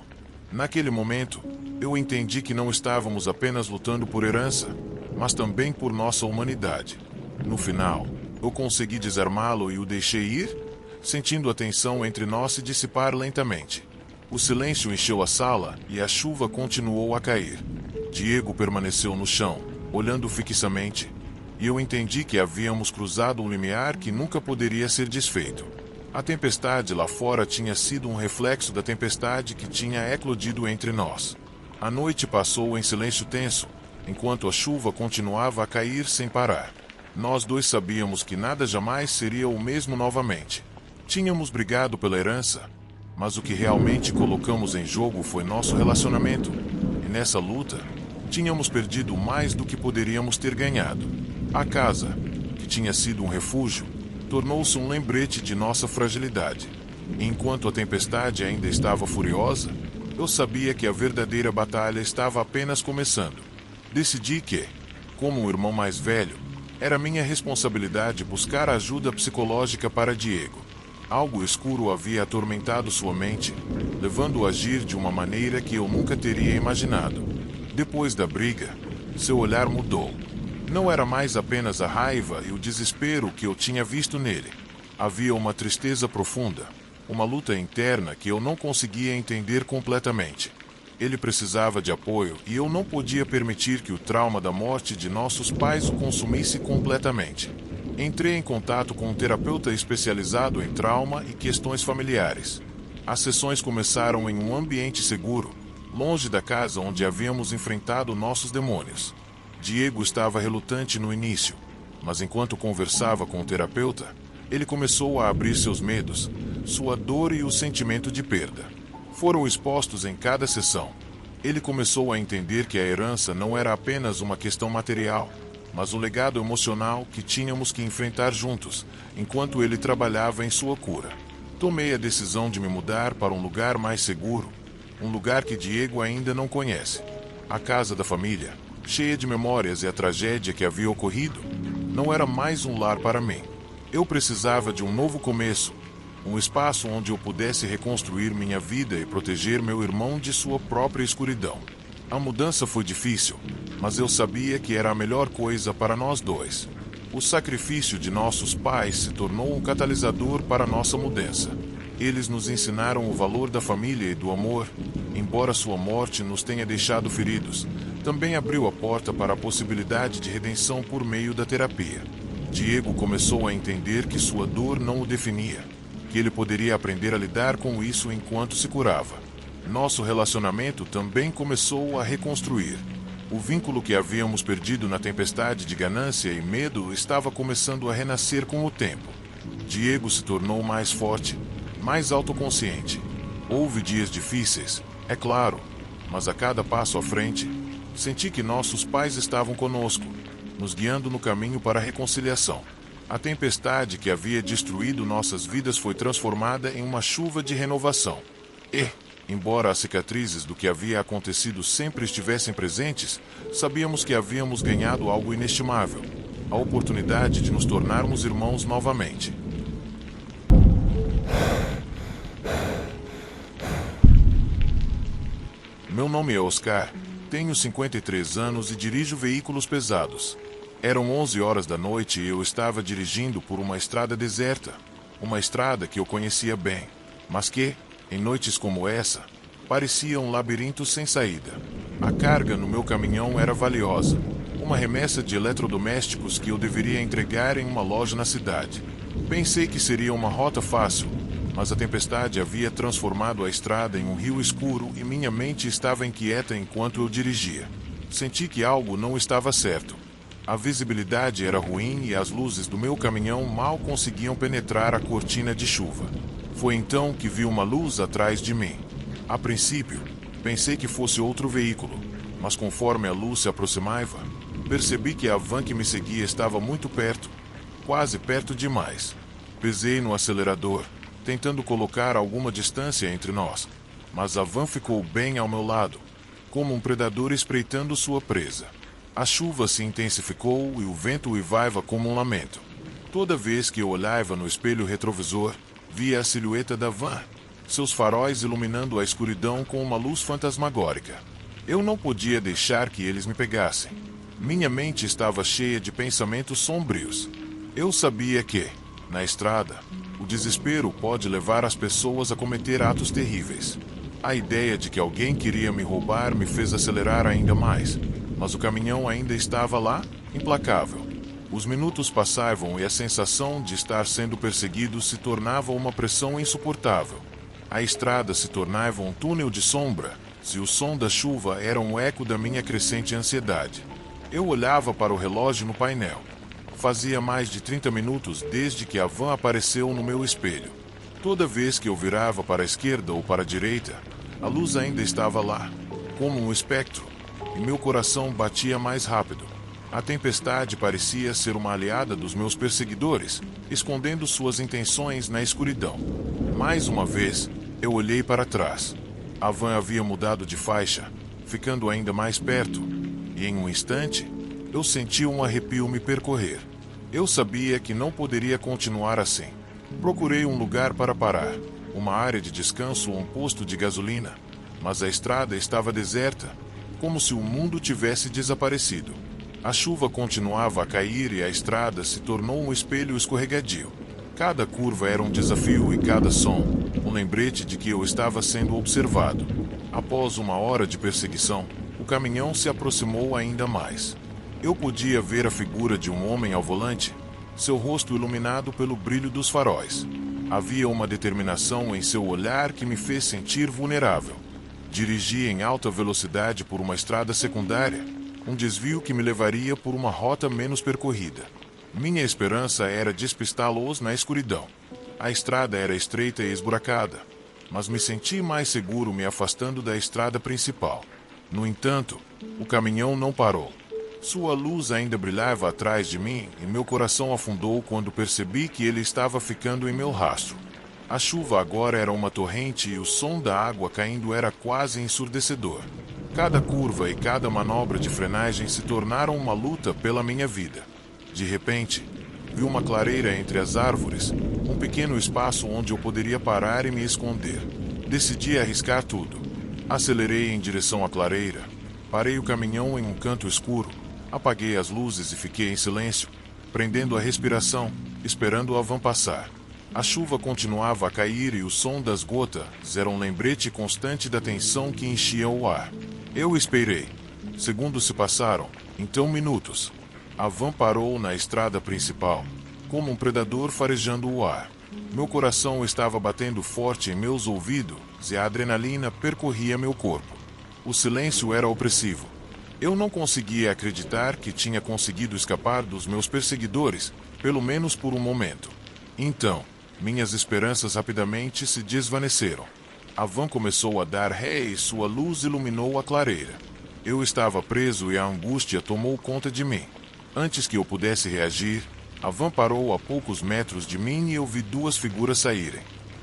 Naquele momento, eu entendi que não estávamos apenas lutando por herança, mas também por nossa humanidade. No final, eu consegui desarmá-lo e o deixei ir, sentindo a tensão entre nós se dissipar lentamente. O silêncio encheu a sala e a chuva continuou a cair. Diego permaneceu no chão, olhando fixamente, e eu entendi que havíamos cruzado um limiar que nunca poderia ser desfeito. A tempestade lá fora tinha sido um reflexo da tempestade que tinha eclodido entre nós. A noite passou em silêncio tenso, enquanto a chuva continuava a cair sem parar. Nós dois sabíamos que nada jamais seria o mesmo novamente. Tínhamos brigado pela herança, mas o que realmente colocamos em jogo foi nosso relacionamento. E nessa luta, tínhamos perdido mais do que poderíamos ter ganhado. A casa, que tinha sido um refúgio, tornou-se um lembrete de nossa fragilidade. E enquanto a tempestade ainda estava furiosa, eu sabia que a verdadeira batalha estava apenas começando. Decidi que, como o irmão mais velho, era minha responsabilidade buscar ajuda psicológica para Diego. Algo escuro havia atormentado sua mente, levando-o a agir de uma maneira que eu nunca teria imaginado. Depois da briga, seu olhar mudou. Não era mais apenas a raiva e o desespero que eu tinha visto nele. Havia uma tristeza profunda, uma luta interna que eu não conseguia entender completamente. Ele precisava de apoio e eu não podia permitir que o trauma da morte de nossos pais o consumisse completamente. Entrei em contato com um terapeuta especializado em trauma e questões familiares. As sessões começaram em um ambiente seguro, longe da casa onde havíamos enfrentado nossos demônios. Diego estava relutante no início, mas enquanto conversava com o terapeuta, ele começou a abrir seus medos, sua dor e o sentimento de perda. Foram expostos em cada sessão. Ele começou a entender que a herança não era apenas uma questão material, mas um legado emocional que tínhamos que enfrentar juntos, enquanto ele trabalhava em sua cura. Tomei a decisão de me mudar para um lugar mais seguro, um lugar que Diego ainda não conhece. A casa da família, cheia de memórias e a tragédia que havia ocorrido, não era mais um lar para mim. Eu precisava de um novo começo, um espaço onde eu pudesse reconstruir minha vida e proteger meu irmão de sua própria escuridão. A mudança foi difícil, mas eu sabia que era a melhor coisa para nós dois. O sacrifício de nossos pais se tornou um catalisador para nossa mudança. Eles nos ensinaram o valor da família e do amor, embora sua morte nos tenha deixado feridos. Também abriu a porta para a possibilidade de redenção por meio da terapia. Diego começou a entender que sua dor não o definia, que ele poderia aprender a lidar com isso enquanto se curava. Nosso relacionamento também começou a reconstruir. O vínculo que havíamos perdido na tempestade de ganância e medo estava começando a renascer com o tempo. Diego se tornou mais forte, mais autoconsciente. Houve dias difíceis, é claro, mas a cada passo à frente, senti que nossos pais estavam conosco, nos guiando no caminho para a reconciliação. A tempestade que havia destruído nossas vidas foi transformada em uma chuva de renovação. E, embora as cicatrizes do que havia acontecido sempre estivessem presentes, sabíamos que havíamos ganhado algo inestimável: a oportunidade de nos tornarmos irmãos novamente. Meu nome é Oscar, tenho 53 anos e dirijo veículos pesados. Eram 11 horas da noite e eu estava dirigindo por uma estrada deserta, uma estrada que eu conhecia bem, mas que, em noites como essa, parecia um labirinto sem saída. A carga no meu caminhão era valiosa, uma remessa de eletrodomésticos que eu deveria entregar em uma loja na cidade. Pensei que seria uma rota fácil, mas a tempestade havia transformado a estrada em um rio escuro e minha mente estava inquieta enquanto eu dirigia. Senti que algo não estava certo. A visibilidade era ruim e as luzes do meu caminhão mal conseguiam penetrar a cortina de chuva. Foi então que vi uma luz atrás de mim. A princípio, pensei que fosse outro veículo, mas conforme a luz se aproximava, percebi que a van que me seguia estava muito perto, quase perto demais. Pisei no acelerador, tentando colocar alguma distância entre nós, mas a van ficou bem ao meu lado, como um predador espreitando sua presa. A chuva se intensificou e o vento uivava como um lamento. Toda vez que eu olhava no espelho retrovisor, via a silhueta da van, seus faróis iluminando a escuridão com uma luz fantasmagórica. Eu não podia deixar que eles me pegassem. Minha mente estava cheia de pensamentos sombrios. Eu sabia que, na estrada, o desespero pode levar as pessoas a cometer atos terríveis. A ideia de que alguém queria me roubar me fez acelerar ainda mais, mas o caminhão ainda estava lá, implacável. Os minutos passavam e a sensação de estar sendo perseguido se tornava uma pressão insuportável. A estrada se tornava um túnel de sombra, e o som da chuva era um eco da minha crescente ansiedade. Eu olhava para o relógio no painel. Fazia mais de 30 minutos desde que a van apareceu no meu espelho. Toda vez que eu virava para a esquerda ou para a direita, a luz ainda estava lá, como um espectro, e meu coração batia mais rápido. A tempestade parecia ser uma aliada dos meus perseguidores, escondendo suas intenções na escuridão. Mais uma vez, eu olhei para trás. A van havia mudado de faixa, ficando ainda mais perto, e em um instante, eu senti um arrepio me percorrer. Eu sabia que não poderia continuar assim. Procurei um lugar para parar, uma área de descanso ou um posto de gasolina, mas a estrada estava deserta, como se o mundo tivesse desaparecido. A chuva continuava a cair e a estrada se tornou um espelho escorregadio. Cada curva era um desafio e cada som, um lembrete de que eu estava sendo observado. Após uma hora de perseguição, o caminhão se aproximou ainda mais. Eu podia ver a figura de um homem ao volante, seu rosto iluminado pelo brilho dos faróis. Havia uma determinação em seu olhar que me fez sentir vulnerável. Dirigi em alta velocidade por uma estrada secundária, um desvio que me levaria por uma rota menos percorrida. Minha esperança era despistá-los na escuridão. A estrada era estreita e esburacada, mas me senti mais seguro me afastando da estrada principal. No entanto, o caminhão não parou. Sua luz ainda brilhava atrás de mim e meu coração afundou quando percebi que ele estava ficando em meu rastro. A chuva agora era uma torrente e o som da água caindo era quase ensurdecedor. Cada curva e cada manobra de frenagem se tornaram uma luta pela minha vida. De repente, vi uma clareira entre as árvores, um pequeno espaço onde eu poderia parar e me esconder. Decidi arriscar tudo. Acelerei em direção à clareira, parei o caminhão em um canto escuro, apaguei as luzes e fiquei em silêncio, prendendo a respiração, esperando a van passar. A chuva continuava a cair e o som das gotas era um lembrete constante da tensão que enchia o ar. Eu esperei. Segundos se passaram, então minutos. A van parou na estrada principal, como um predador farejando o ar. Meu coração estava batendo forte em meus ouvidos e a adrenalina percorria meu corpo. O silêncio era opressivo. Eu não conseguia acreditar que tinha conseguido escapar dos meus perseguidores, pelo menos por um momento. Então, minhas esperanças rapidamente se desvaneceram. A van começou a dar ré e sua luz iluminou a clareira. Eu estava preso e a angústia tomou conta de mim. Antes que eu pudesse reagir, a van parou a poucos metros de mim e eu vi duas figuras saírem.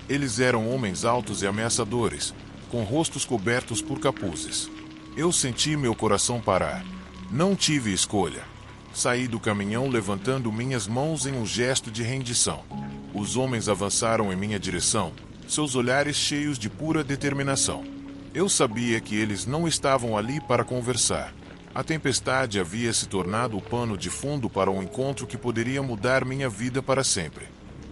Eles eram homens altos e ameaçadores, com rostos cobertos por capuzes. Eu senti meu coração parar. Não tive escolha. Saí do caminhão levantando minhas mãos em um gesto de rendição. Os homens avançaram em minha direção, seus olhares cheios de pura determinação. Eu sabia que eles não estavam ali para conversar. A tempestade havia se tornado o pano de fundo para um encontro que poderia mudar minha vida para sempre.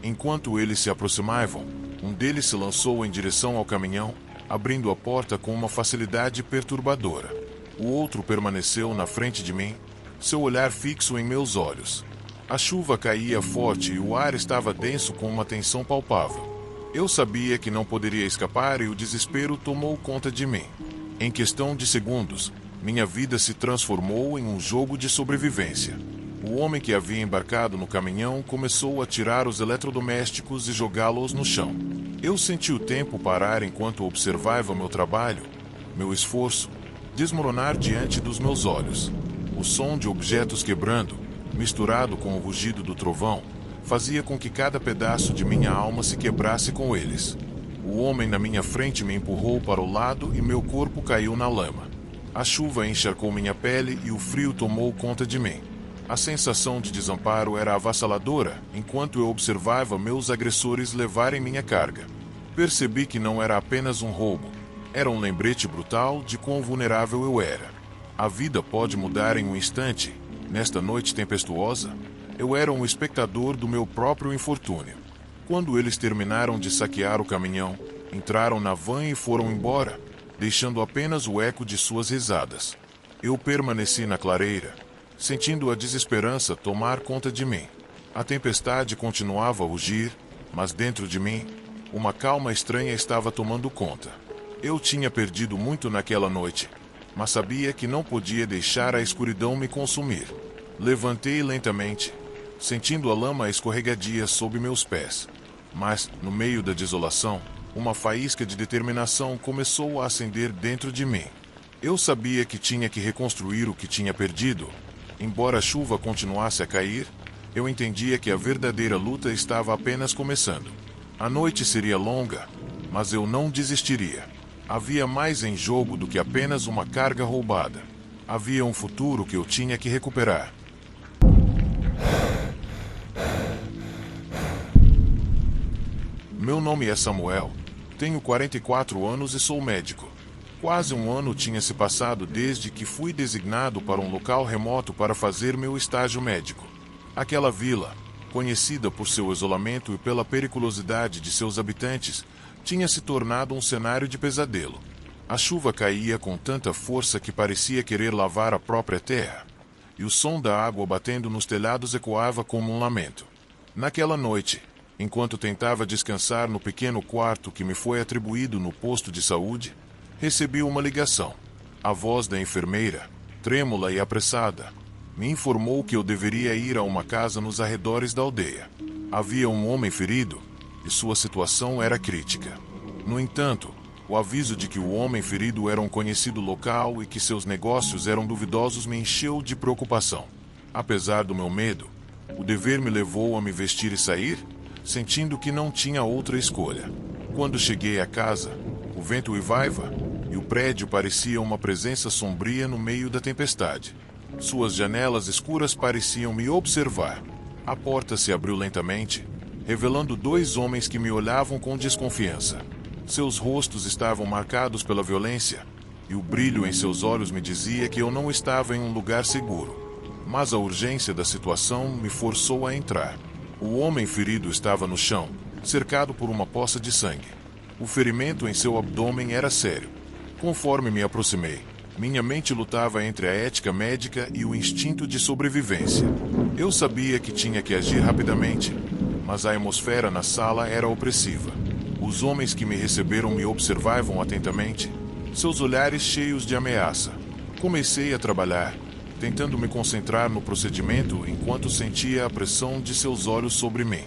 Enquanto eles se aproximavam, um deles se lançou em direção ao caminhão, abrindo a porta com uma facilidade perturbadora. O outro permaneceu na frente de mim, seu olhar fixo em meus olhos. A chuva caía forte e o ar estava denso com uma tensão palpável. Eu sabia que não poderia escapar e o desespero tomou conta de mim. Em questão de segundos, minha vida se transformou em um jogo de sobrevivência. O homem que havia embarcado no caminhão começou a tirar os eletrodomésticos e jogá-los no chão. Eu senti o tempo parar enquanto observava meu trabalho, meu esforço, desmoronar diante dos meus olhos. O som de objetos quebrando, misturado com o rugido do trovão, fazia com que cada pedaço de minha alma se quebrasse com eles. O homem na minha frente me empurrou para o lado e meu corpo caiu na lama. A chuva encharcou minha pele e o frio tomou conta de mim. A sensação de desamparo era avassaladora enquanto eu observava meus agressores levarem minha carga. Percebi que não era apenas um roubo, era um lembrete brutal de quão vulnerável eu era. A vida pode mudar em um instante. Nesta noite tempestuosa, eu era um espectador do meu próprio infortúnio. Quando eles terminaram de saquear o caminhão, entraram na van e foram embora, deixando apenas o eco de suas risadas. Eu permaneci na clareira, sentindo a desesperança tomar conta de mim. A tempestade continuava a rugir, mas dentro de mim, uma calma estranha estava tomando conta. Eu tinha perdido muito naquela noite, mas sabia que não podia deixar a escuridão me consumir. Levantei lentamente, sentindo a lama escorregadia sob meus pés. Mas, no meio da desolação, uma faísca de determinação começou a acender dentro de mim. Eu sabia que tinha que reconstruir o que tinha perdido. Embora a chuva continuasse a cair, eu entendia que a verdadeira luta estava apenas começando. A noite seria longa, mas eu não desistiria. Havia mais em jogo do que apenas uma carga roubada. Havia um futuro que eu tinha que recuperar. Meu nome é Samuel, tenho 44 anos e sou médico. Quase um ano tinha se passado desde que fui designado para um local remoto para fazer meu estágio médico. Aquela vila, conhecida por seu isolamento e pela periculosidade de seus habitantes, tinha se tornado um cenário de pesadelo. A chuva caía com tanta força que parecia querer lavar a própria terra, e o som da água batendo nos telhados ecoava como um lamento. Naquela noite, enquanto tentava descansar no pequeno quarto que me foi atribuído no posto de saúde, recebi uma ligação. A voz da enfermeira, trêmula e apressada, me informou que eu deveria ir a uma casa nos arredores da aldeia. Havia um homem ferido e sua situação era crítica. No entanto, o aviso de que o homem ferido era um conhecido local e que seus negócios eram duvidosos me encheu de preocupação. Apesar do meu medo, o dever me levou a me vestir e sair, sentindo que não tinha outra escolha. Quando cheguei à casa, o vento uivava e o prédio parecia uma presença sombria no meio da tempestade. Suas janelas escuras pareciam me observar. A porta se abriu lentamente, revelando dois homens que me olhavam com desconfiança. Seus rostos estavam marcados pela violência, e o brilho em seus olhos me dizia que eu não estava em um lugar seguro. Mas a urgência da situação me forçou a entrar. O homem ferido estava no chão, cercado por uma poça de sangue. O ferimento em seu abdômen era sério. Conforme me aproximei, minha mente lutava entre a ética médica e o instinto de sobrevivência. Eu sabia que tinha que agir rapidamente, mas a atmosfera na sala era opressiva. Os homens que me receberam me observavam atentamente, seus olhares cheios de ameaça. Comecei a trabalhar, tentando me concentrar no procedimento enquanto sentia a pressão de seus olhos sobre mim.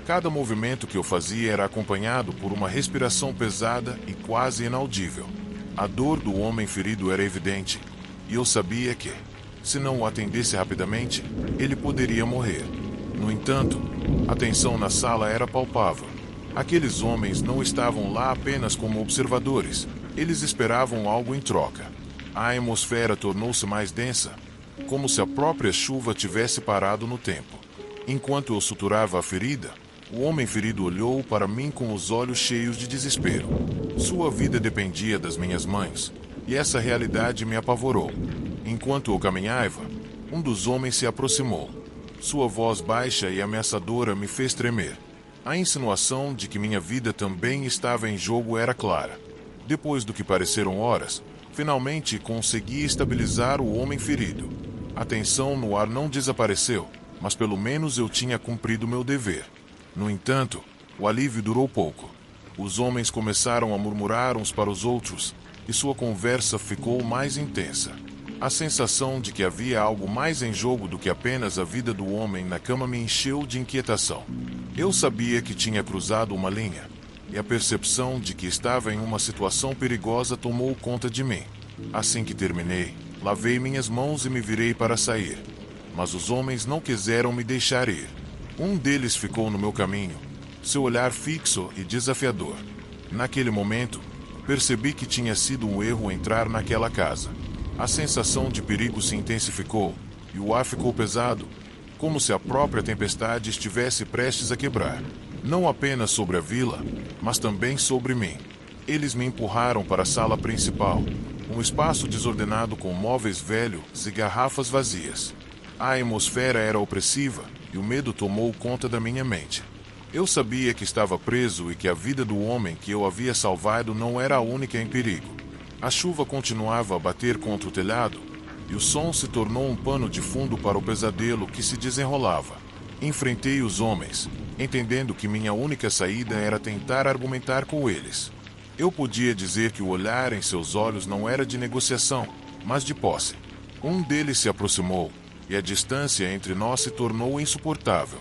Cada movimento que eu fazia era acompanhado por uma respiração pesada e quase inaudível. A dor do homem ferido era evidente, e eu sabia que, se não o atendesse rapidamente, ele poderia morrer. No entanto, a tensão na sala era palpável. Aqueles homens não estavam lá apenas como observadores, eles esperavam algo em troca. A atmosfera tornou-se mais densa, como se a própria chuva tivesse parado no tempo. Enquanto eu suturava a ferida, o homem ferido olhou para mim com os olhos cheios de desespero. Sua vida dependia das minhas mãos, e essa realidade me apavorou. Enquanto eu caminhava, um dos homens se aproximou. Sua voz baixa e ameaçadora me fez tremer. A insinuação de que minha vida também estava em jogo era clara. Depois do que pareceram horas, finalmente consegui estabilizar o homem ferido. A tensão no ar não desapareceu, mas pelo menos eu tinha cumprido meu dever. No entanto, o alívio durou pouco. Os homens começaram a murmurar uns para os outros, e sua conversa ficou mais intensa. A sensação de que havia algo mais em jogo do que apenas a vida do homem na cama me encheu de inquietação. Eu sabia que tinha cruzado uma linha, e a percepção de que estava em uma situação perigosa tomou conta de mim. Assim que terminei, lavei minhas mãos e me virei para sair. Mas os homens não quiseram me deixar ir. Um deles ficou no meu caminho, seu olhar fixo e desafiador. Naquele momento, percebi que tinha sido um erro entrar naquela casa. A sensação de perigo se intensificou, e o ar ficou pesado, como se a própria tempestade estivesse prestes a quebrar. Não apenas sobre a vila, mas também sobre mim. Eles me empurraram para a sala principal, um espaço desordenado com móveis velhos e garrafas vazias. A atmosfera era opressiva, e o medo tomou conta da minha mente. Eu sabia que estava preso e que a vida do homem que eu havia salvado não era a única em perigo. A chuva continuava a bater contra o telhado, e o som se tornou um pano de fundo para o pesadelo que se desenrolava. Enfrentei os homens, entendendo que minha única saída era tentar argumentar com eles. Eu podia dizer que o olhar em seus olhos não era de negociação, mas de posse. Um deles se aproximou, e a distância entre nós se tornou insuportável.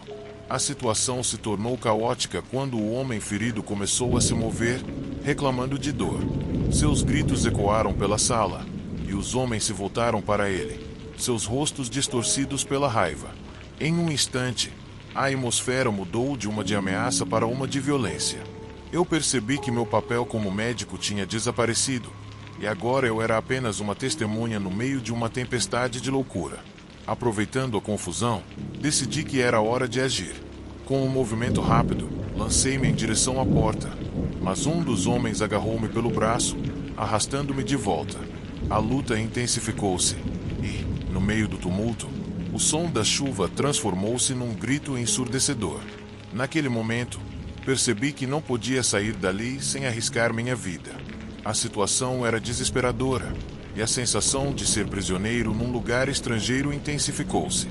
A situação se tornou caótica quando o homem ferido começou a se mover, reclamando de dor. Seus gritos ecoaram pela sala, e os homens se voltaram para ele, seus rostos distorcidos pela raiva. Em um instante, a atmosfera mudou de uma de ameaça para uma de violência. Eu percebi que meu papel como médico tinha desaparecido, e agora eu era apenas uma testemunha no meio de uma tempestade de loucura. Aproveitando a confusão, decidi que era hora de agir. Com um movimento rápido, lancei-me em direção à porta, mas um dos homens agarrou-me pelo braço, arrastando-me de volta. A luta intensificou-se, e, no meio do tumulto, o som da chuva transformou-se num grito ensurdecedor. Naquele momento, percebi que não podia sair dali sem arriscar minha vida. A situação era desesperadora, e a sensação de ser prisioneiro num lugar estrangeiro intensificou-se.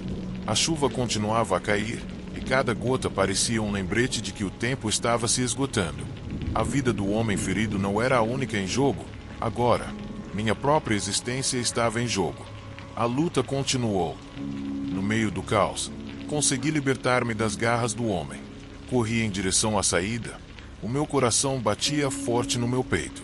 A chuva continuava a cair, e cada gota parecia um lembrete de que o tempo estava se esgotando. A vida do homem ferido não era a única em jogo. Agora, minha própria existência estava em jogo. A luta continuou. No meio do caos, consegui libertar-me das garras do homem. Corri em direção à saída. O meu coração batia forte no meu peito.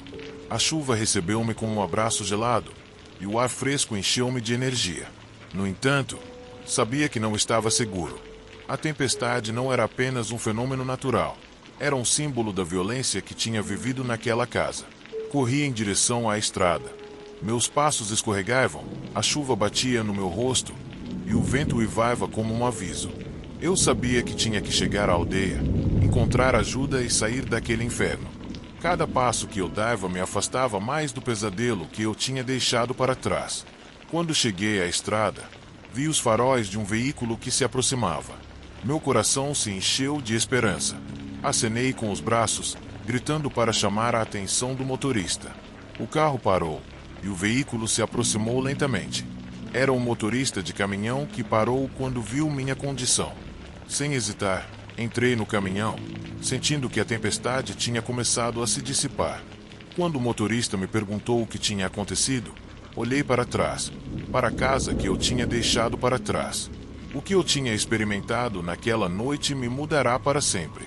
A chuva recebeu-me com um abraço gelado, e o ar fresco encheu-me de energia. No entanto, sabia que não estava seguro. A tempestade não era apenas um fenômeno natural. Era um símbolo da violência que tinha vivido naquela casa. Corri em direção à estrada. Meus passos escorregavam, a chuva batia no meu rosto, e o vento uivava como um aviso. Eu sabia que tinha que chegar à aldeia, encontrar ajuda e sair daquele inferno. Cada passo que eu dava me afastava mais do pesadelo que eu tinha deixado para trás. Quando cheguei à estrada, vi os faróis de um veículo que se aproximava. Meu coração se encheu de esperança. Acenei com os braços, gritando para chamar a atenção do motorista. O carro parou, e o veículo se aproximou lentamente. Era um motorista de caminhão que parou quando viu minha condição. Sem hesitar, entrei no caminhão, sentindo que a tempestade tinha começado a se dissipar. Quando o motorista me perguntou o que tinha acontecido, olhei para trás, para a casa que eu tinha deixado para trás. O que eu tinha experimentado naquela noite me mudará para sempre.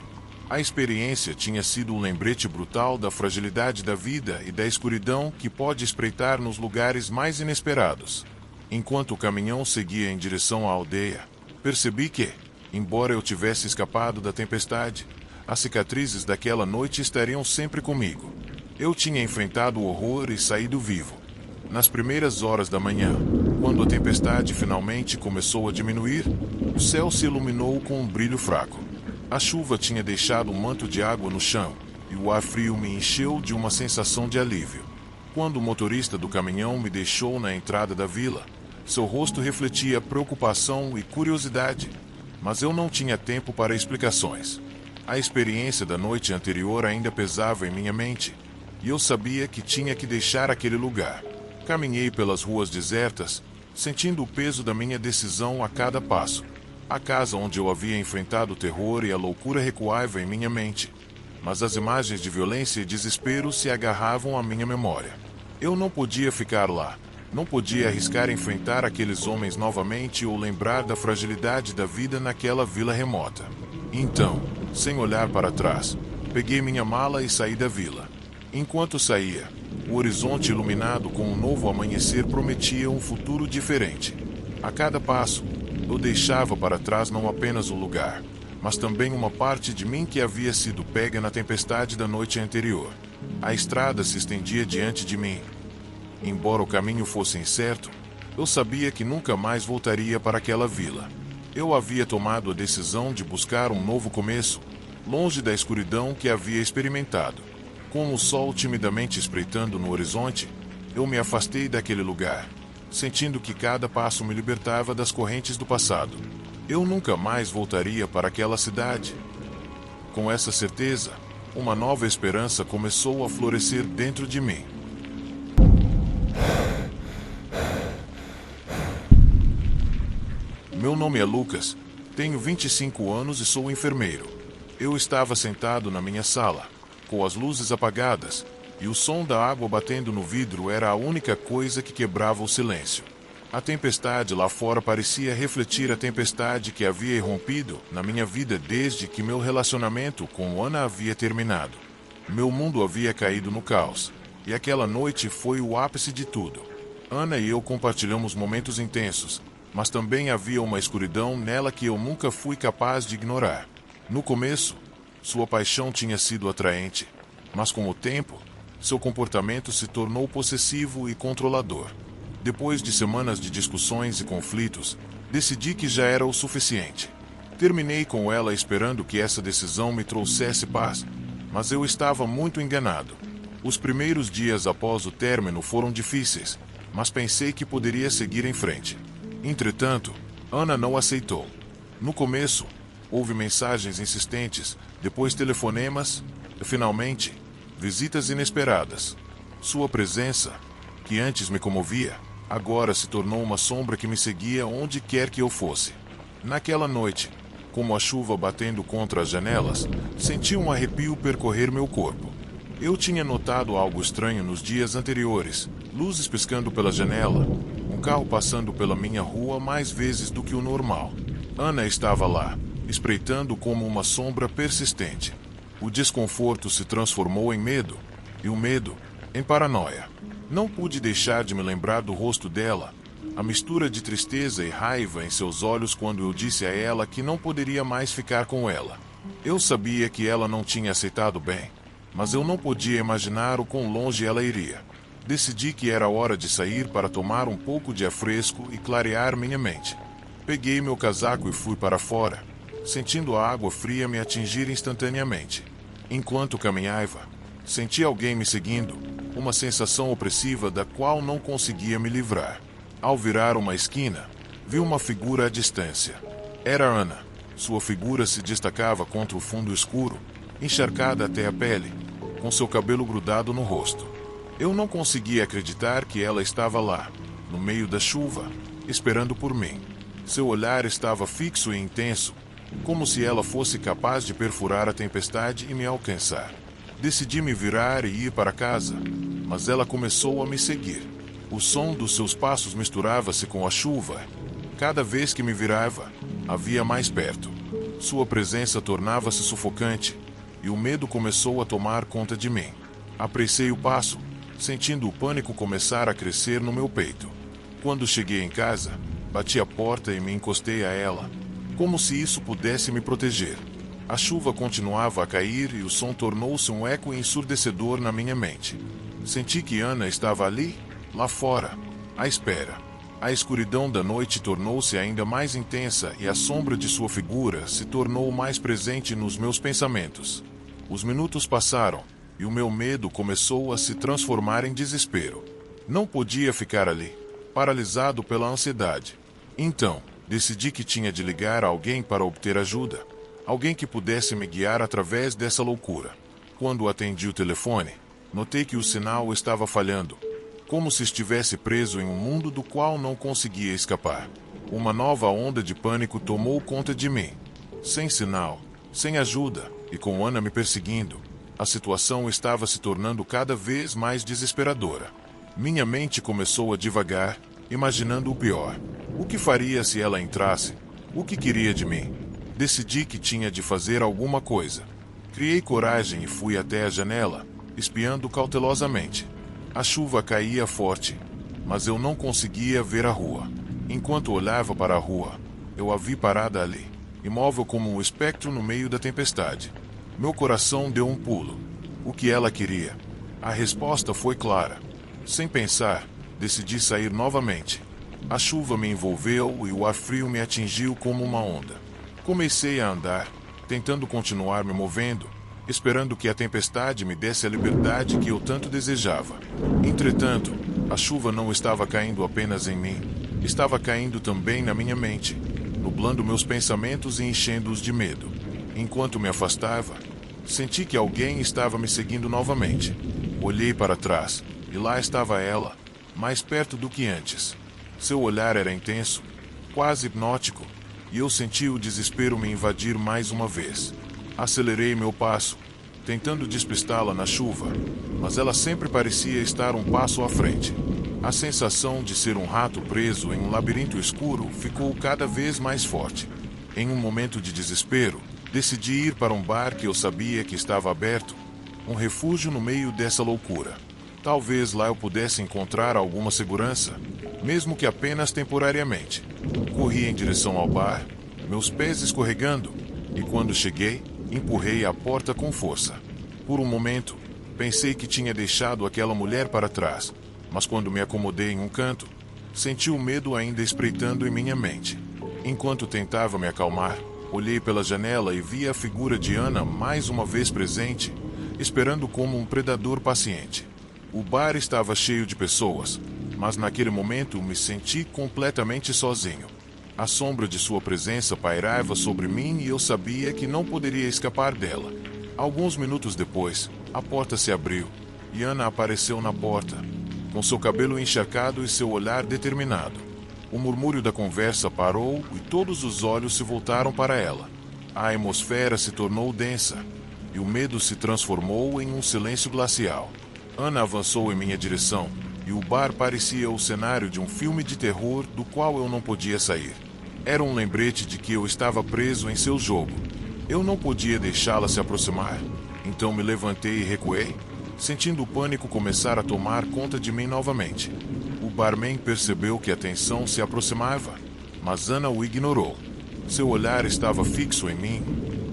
A experiência tinha sido um lembrete brutal da fragilidade da vida e da escuridão que pode espreitar nos lugares mais inesperados. Enquanto o caminhão seguia em direção à aldeia, percebi que, embora eu tivesse escapado da tempestade, as cicatrizes daquela noite estariam sempre comigo. Eu tinha enfrentado o horror e saído vivo. Nas primeiras horas da manhã, quando a tempestade finalmente começou a diminuir, o céu se iluminou com um brilho fraco. A chuva tinha deixado um manto de água no chão, e o ar frio me encheu de uma sensação de alívio. Quando o motorista do caminhão me deixou na entrada da vila, seu rosto refletia preocupação e curiosidade, mas eu não tinha tempo para explicações. A experiência da noite anterior ainda pesava em minha mente, e eu sabia que tinha que deixar aquele lugar. Caminhei pelas ruas desertas, sentindo o peso da minha decisão a cada passo. A casa onde eu havia enfrentado o terror e a loucura recuava em minha mente. mas as imagens de violência e desespero se agarravam à minha memória. Eu não podia ficar lá. Não podia arriscar enfrentar aqueles homens novamente ou lembrar da fragilidade da vida naquela vila remota. Então, sem olhar para trás, peguei minha mala e saí da vila. Enquanto saía, o horizonte iluminado com um novo amanhecer prometia um futuro diferente. A cada passo, eu deixava para trás não apenas o lugar, mas também uma parte de mim que havia sido pega na tempestade da noite anterior. A estrada se estendia diante de mim. Embora o caminho fosse incerto, eu sabia que nunca mais voltaria para aquela vila. Eu havia tomado a decisão de buscar um novo começo, longe da escuridão que havia experimentado. Com o sol timidamente espreitando no horizonte, eu me afastei daquele lugar, sentindo que cada passo me libertava das correntes do passado. Eu nunca mais voltaria para aquela cidade. Com essa certeza, uma nova esperança começou a florescer dentro de mim. Meu nome é Lucas, tenho 25 anos e sou enfermeiro. Eu estava sentado na minha sala, com as luzes apagadas, e o som da água batendo no vidro era a única coisa que quebrava o silêncio. A tempestade lá fora parecia refletir a tempestade que havia irrompido na minha vida desde que meu relacionamento com Ana havia terminado. Meu mundo havia caído no caos, e aquela noite foi o ápice de tudo. Ana e eu compartilhamos momentos intensos, mas também havia uma escuridão nela que eu nunca fui capaz de ignorar. No começo, sua paixão tinha sido atraente, mas com o tempo, seu comportamento se tornou possessivo e controlador. Depois de semanas de discussões e conflitos, decidi que já era o suficiente. Terminei com ela esperando que essa decisão me trouxesse paz, mas eu estava muito enganado. Os primeiros dias após o término foram difíceis, mas pensei que poderia seguir em frente. Entretanto, Ana não aceitou. No começo, houve mensagens insistentes, depois telefonemas e, finalmente, visitas inesperadas. Sua presença, que antes me comovia, agora se tornou uma sombra que me seguia onde quer que eu fosse. Naquela noite, como a chuva batendo contra as janelas, senti um arrepio percorrer meu corpo. Eu tinha notado algo estranho nos dias anteriores, luzes piscando pela janela, um carro passando pela minha rua mais vezes do que o normal. Ana estava lá, espreitando como uma sombra persistente. O desconforto se transformou em medo, e o medo em paranoia. Não pude deixar de me lembrar do rosto dela, a mistura de tristeza e raiva em seus olhos quando eu disse a ela que não poderia mais ficar com ela. Eu sabia que ela não tinha aceitado bem, mas eu não podia imaginar o quão longe ela iria. Decidi que era hora de sair para tomar um pouco de ar fresco e clarear minha mente. Peguei meu casaco e fui para fora, sentindo a água fria me atingir instantaneamente. Enquanto caminhava, senti alguém me seguindo, uma sensação opressiva da qual não conseguia me livrar. Ao virar uma esquina, vi uma figura à distância. Era Ana. Sua figura se destacava contra o fundo escuro, encharcada até a pele, com seu cabelo grudado no rosto. Eu não conseguia acreditar que ela estava lá, no meio da chuva, esperando por mim. Seu olhar estava fixo e intenso, como se ela fosse capaz de perfurar a tempestade e me alcançar. Decidi me virar e ir para casa, mas ela começou a me seguir. O som dos seus passos misturava-se com a chuva. Cada vez que me virava, havia mais perto. Sua presença tornava-se sufocante, e o medo começou a tomar conta de mim. Apressei o passo, sentindo o pânico começar a crescer no meu peito. Quando cheguei em casa, bati a porta e me encostei a ela, como se isso pudesse me proteger. A chuva continuava a cair e o som tornou-se um eco ensurdecedor na minha mente. Senti que Ana estava ali, lá fora, à espera. A escuridão da noite tornou-se ainda mais intensa e a sombra de sua figura se tornou mais presente nos meus pensamentos. Os minutos passaram, e o meu medo começou a se transformar em desespero. Não podia ficar ali, paralisado pela ansiedade. Então, decidi que tinha de ligar a alguém para obter ajuda, alguém que pudesse me guiar através dessa loucura. Quando atendi o telefone, notei que o sinal estava falhando, como se estivesse preso em um mundo do qual não conseguia escapar. Uma nova onda de pânico tomou conta de mim. Sem sinal, sem ajuda, e com Ana me perseguindo, A situação estava se tornando cada vez mais desesperadora. Minha mente começou a divagar, imaginando o pior. O que faria se ela entrasse? O que queria de mim? Decidi que tinha de fazer alguma coisa. Criei coragem e fui até a janela, espiando cautelosamente. A chuva caía forte, mas eu não conseguia ver a rua. Enquanto olhava para a rua, eu a vi parada ali, imóvel como um espectro no meio da tempestade. Meu coração deu um pulo. O que ela queria? A resposta foi clara. Sem pensar, decidi sair novamente. A chuva me envolveu e o ar frio me atingiu como uma onda. Comecei a andar, tentando continuar me movendo, esperando que a tempestade me desse a liberdade que eu tanto desejava. Entretanto, a chuva não estava caindo apenas em mim, estava caindo também na minha mente, nublando meus pensamentos e enchendo-os de medo. Enquanto me afastava, senti que alguém estava me seguindo novamente. Olhei para trás, e lá estava ela, mais perto do que antes. Seu olhar era intenso, quase hipnótico, e eu senti o desespero me invadir mais uma vez. Acelerei meu passo, tentando despistá-la na chuva, mas ela sempre parecia estar um passo à frente. A sensação de ser um rato preso em um labirinto escuro ficou cada vez mais forte. Em um momento de desespero, decidi ir para um bar que eu sabia que estava aberto, um refúgio no meio dessa loucura. Talvez lá eu pudesse encontrar alguma segurança, mesmo que apenas temporariamente. Corri em direção ao bar, meus pés escorregando, e quando cheguei, empurrei a porta com força. Por um momento, pensei que tinha deixado aquela mulher para trás, mas quando me acomodei em um canto, senti o medo ainda espreitando em minha mente. Enquanto tentava me acalmar, olhei pela janela e vi a figura de Ana mais uma vez presente, esperando como um predador paciente. O bar estava cheio de pessoas, mas naquele momento me senti completamente sozinho. A sombra de sua presença pairava sobre mim e eu sabia que não poderia escapar dela. Alguns minutos depois, a porta se abriu e Ana apareceu na porta, com seu cabelo encharcado e seu olhar determinado. O murmúrio da conversa parou e todos os olhos se voltaram para ela. A atmosfera se tornou densa e o medo se transformou em um silêncio glacial. Ana avançou em minha direção, e o bar parecia o cenário de um filme de terror do qual eu não podia sair. Era um lembrete de que eu estava preso em seu jogo. Eu não podia deixá-la se aproximar, então me levantei e recuei, sentindo o pânico começar a tomar conta de mim novamente. O barman percebeu que a tensão se aproximava, mas Ana o ignorou. Seu olhar estava fixo em mim.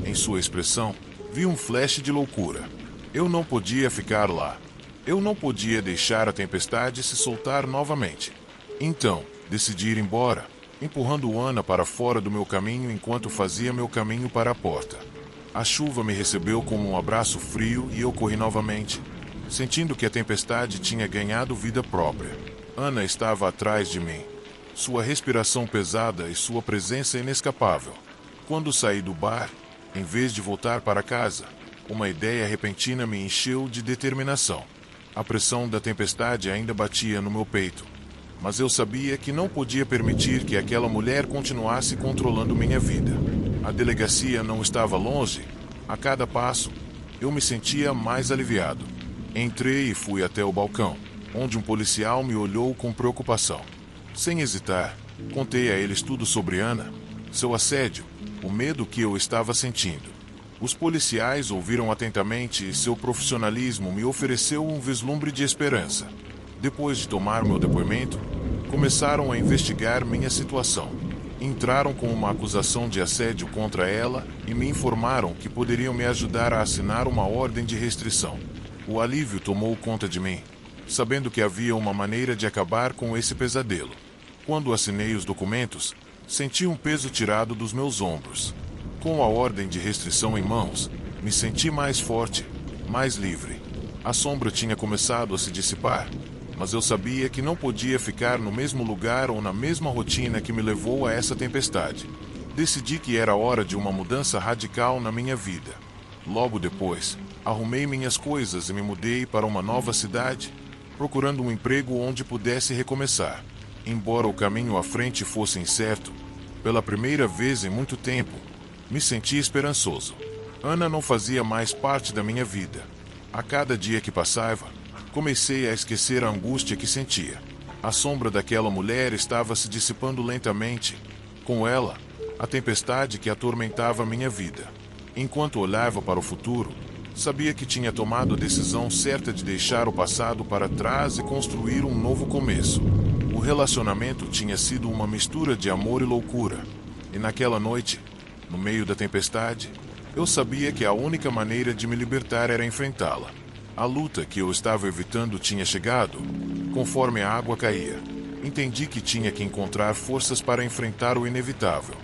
Em sua expressão, vi um flash de loucura. Eu não podia ficar lá. Eu não podia deixar a tempestade se soltar novamente. Então, decidi ir embora, empurrando Ana para fora do meu caminho enquanto fazia meu caminho para a porta. A chuva me recebeu como um abraço frio e eu corri novamente, sentindo que a tempestade tinha ganhado vida própria. Ana estava atrás de mim, sua respiração pesada e sua presença inescapável. Quando saí do bar, em vez de voltar para casa, uma ideia repentina me encheu de determinação. A pressão da tempestade ainda batia no meu peito, mas eu sabia que não podia permitir que aquela mulher continuasse controlando minha vida. A delegacia não estava longe. A cada passo, eu me sentia mais aliviado. Entrei e fui até o balcão, onde um policial me olhou com preocupação. Sem hesitar, contei a eles tudo sobre Ana, seu assédio, o medo que eu estava sentindo. Os policiais ouviram atentamente e seu profissionalismo me ofereceu um vislumbre de esperança. Depois de tomar meu depoimento, começaram a investigar minha situação. Entraram com uma acusação de assédio contra ela e me informaram que poderiam me ajudar a assinar uma ordem de restrição. O alívio tomou conta de mim, sabendo que havia uma maneira de acabar com esse pesadelo. Quando assinei os documentos, senti um peso tirado dos meus ombros. Com a ordem de restrição em mãos, me senti mais forte, mais livre. A sombra tinha começado a se dissipar, mas eu sabia que não podia ficar no mesmo lugar ou na mesma rotina que me levou a essa tempestade. Decidi que era hora de uma mudança radical na minha vida. Logo depois, arrumei minhas coisas e me mudei para uma nova cidade, procurando um emprego onde pudesse recomeçar. Embora o caminho à frente fosse incerto, pela primeira vez em muito tempo, me senti esperançoso. Ana não fazia mais parte da minha vida. A cada dia que passava, comecei a esquecer a angústia que sentia. A sombra daquela mulher estava se dissipando lentamente. Com ela, a tempestade que atormentava minha vida. Enquanto olhava para o futuro, sabia que tinha tomado a decisão certa de deixar o passado para trás e construir um novo começo. O relacionamento tinha sido uma mistura de amor e loucura. E naquela noite, no meio da tempestade, eu sabia que a única maneira de me libertar era enfrentá-la. A luta que eu estava evitando tinha chegado. Conforme a água caía, entendi que tinha que encontrar forças para enfrentar o inevitável.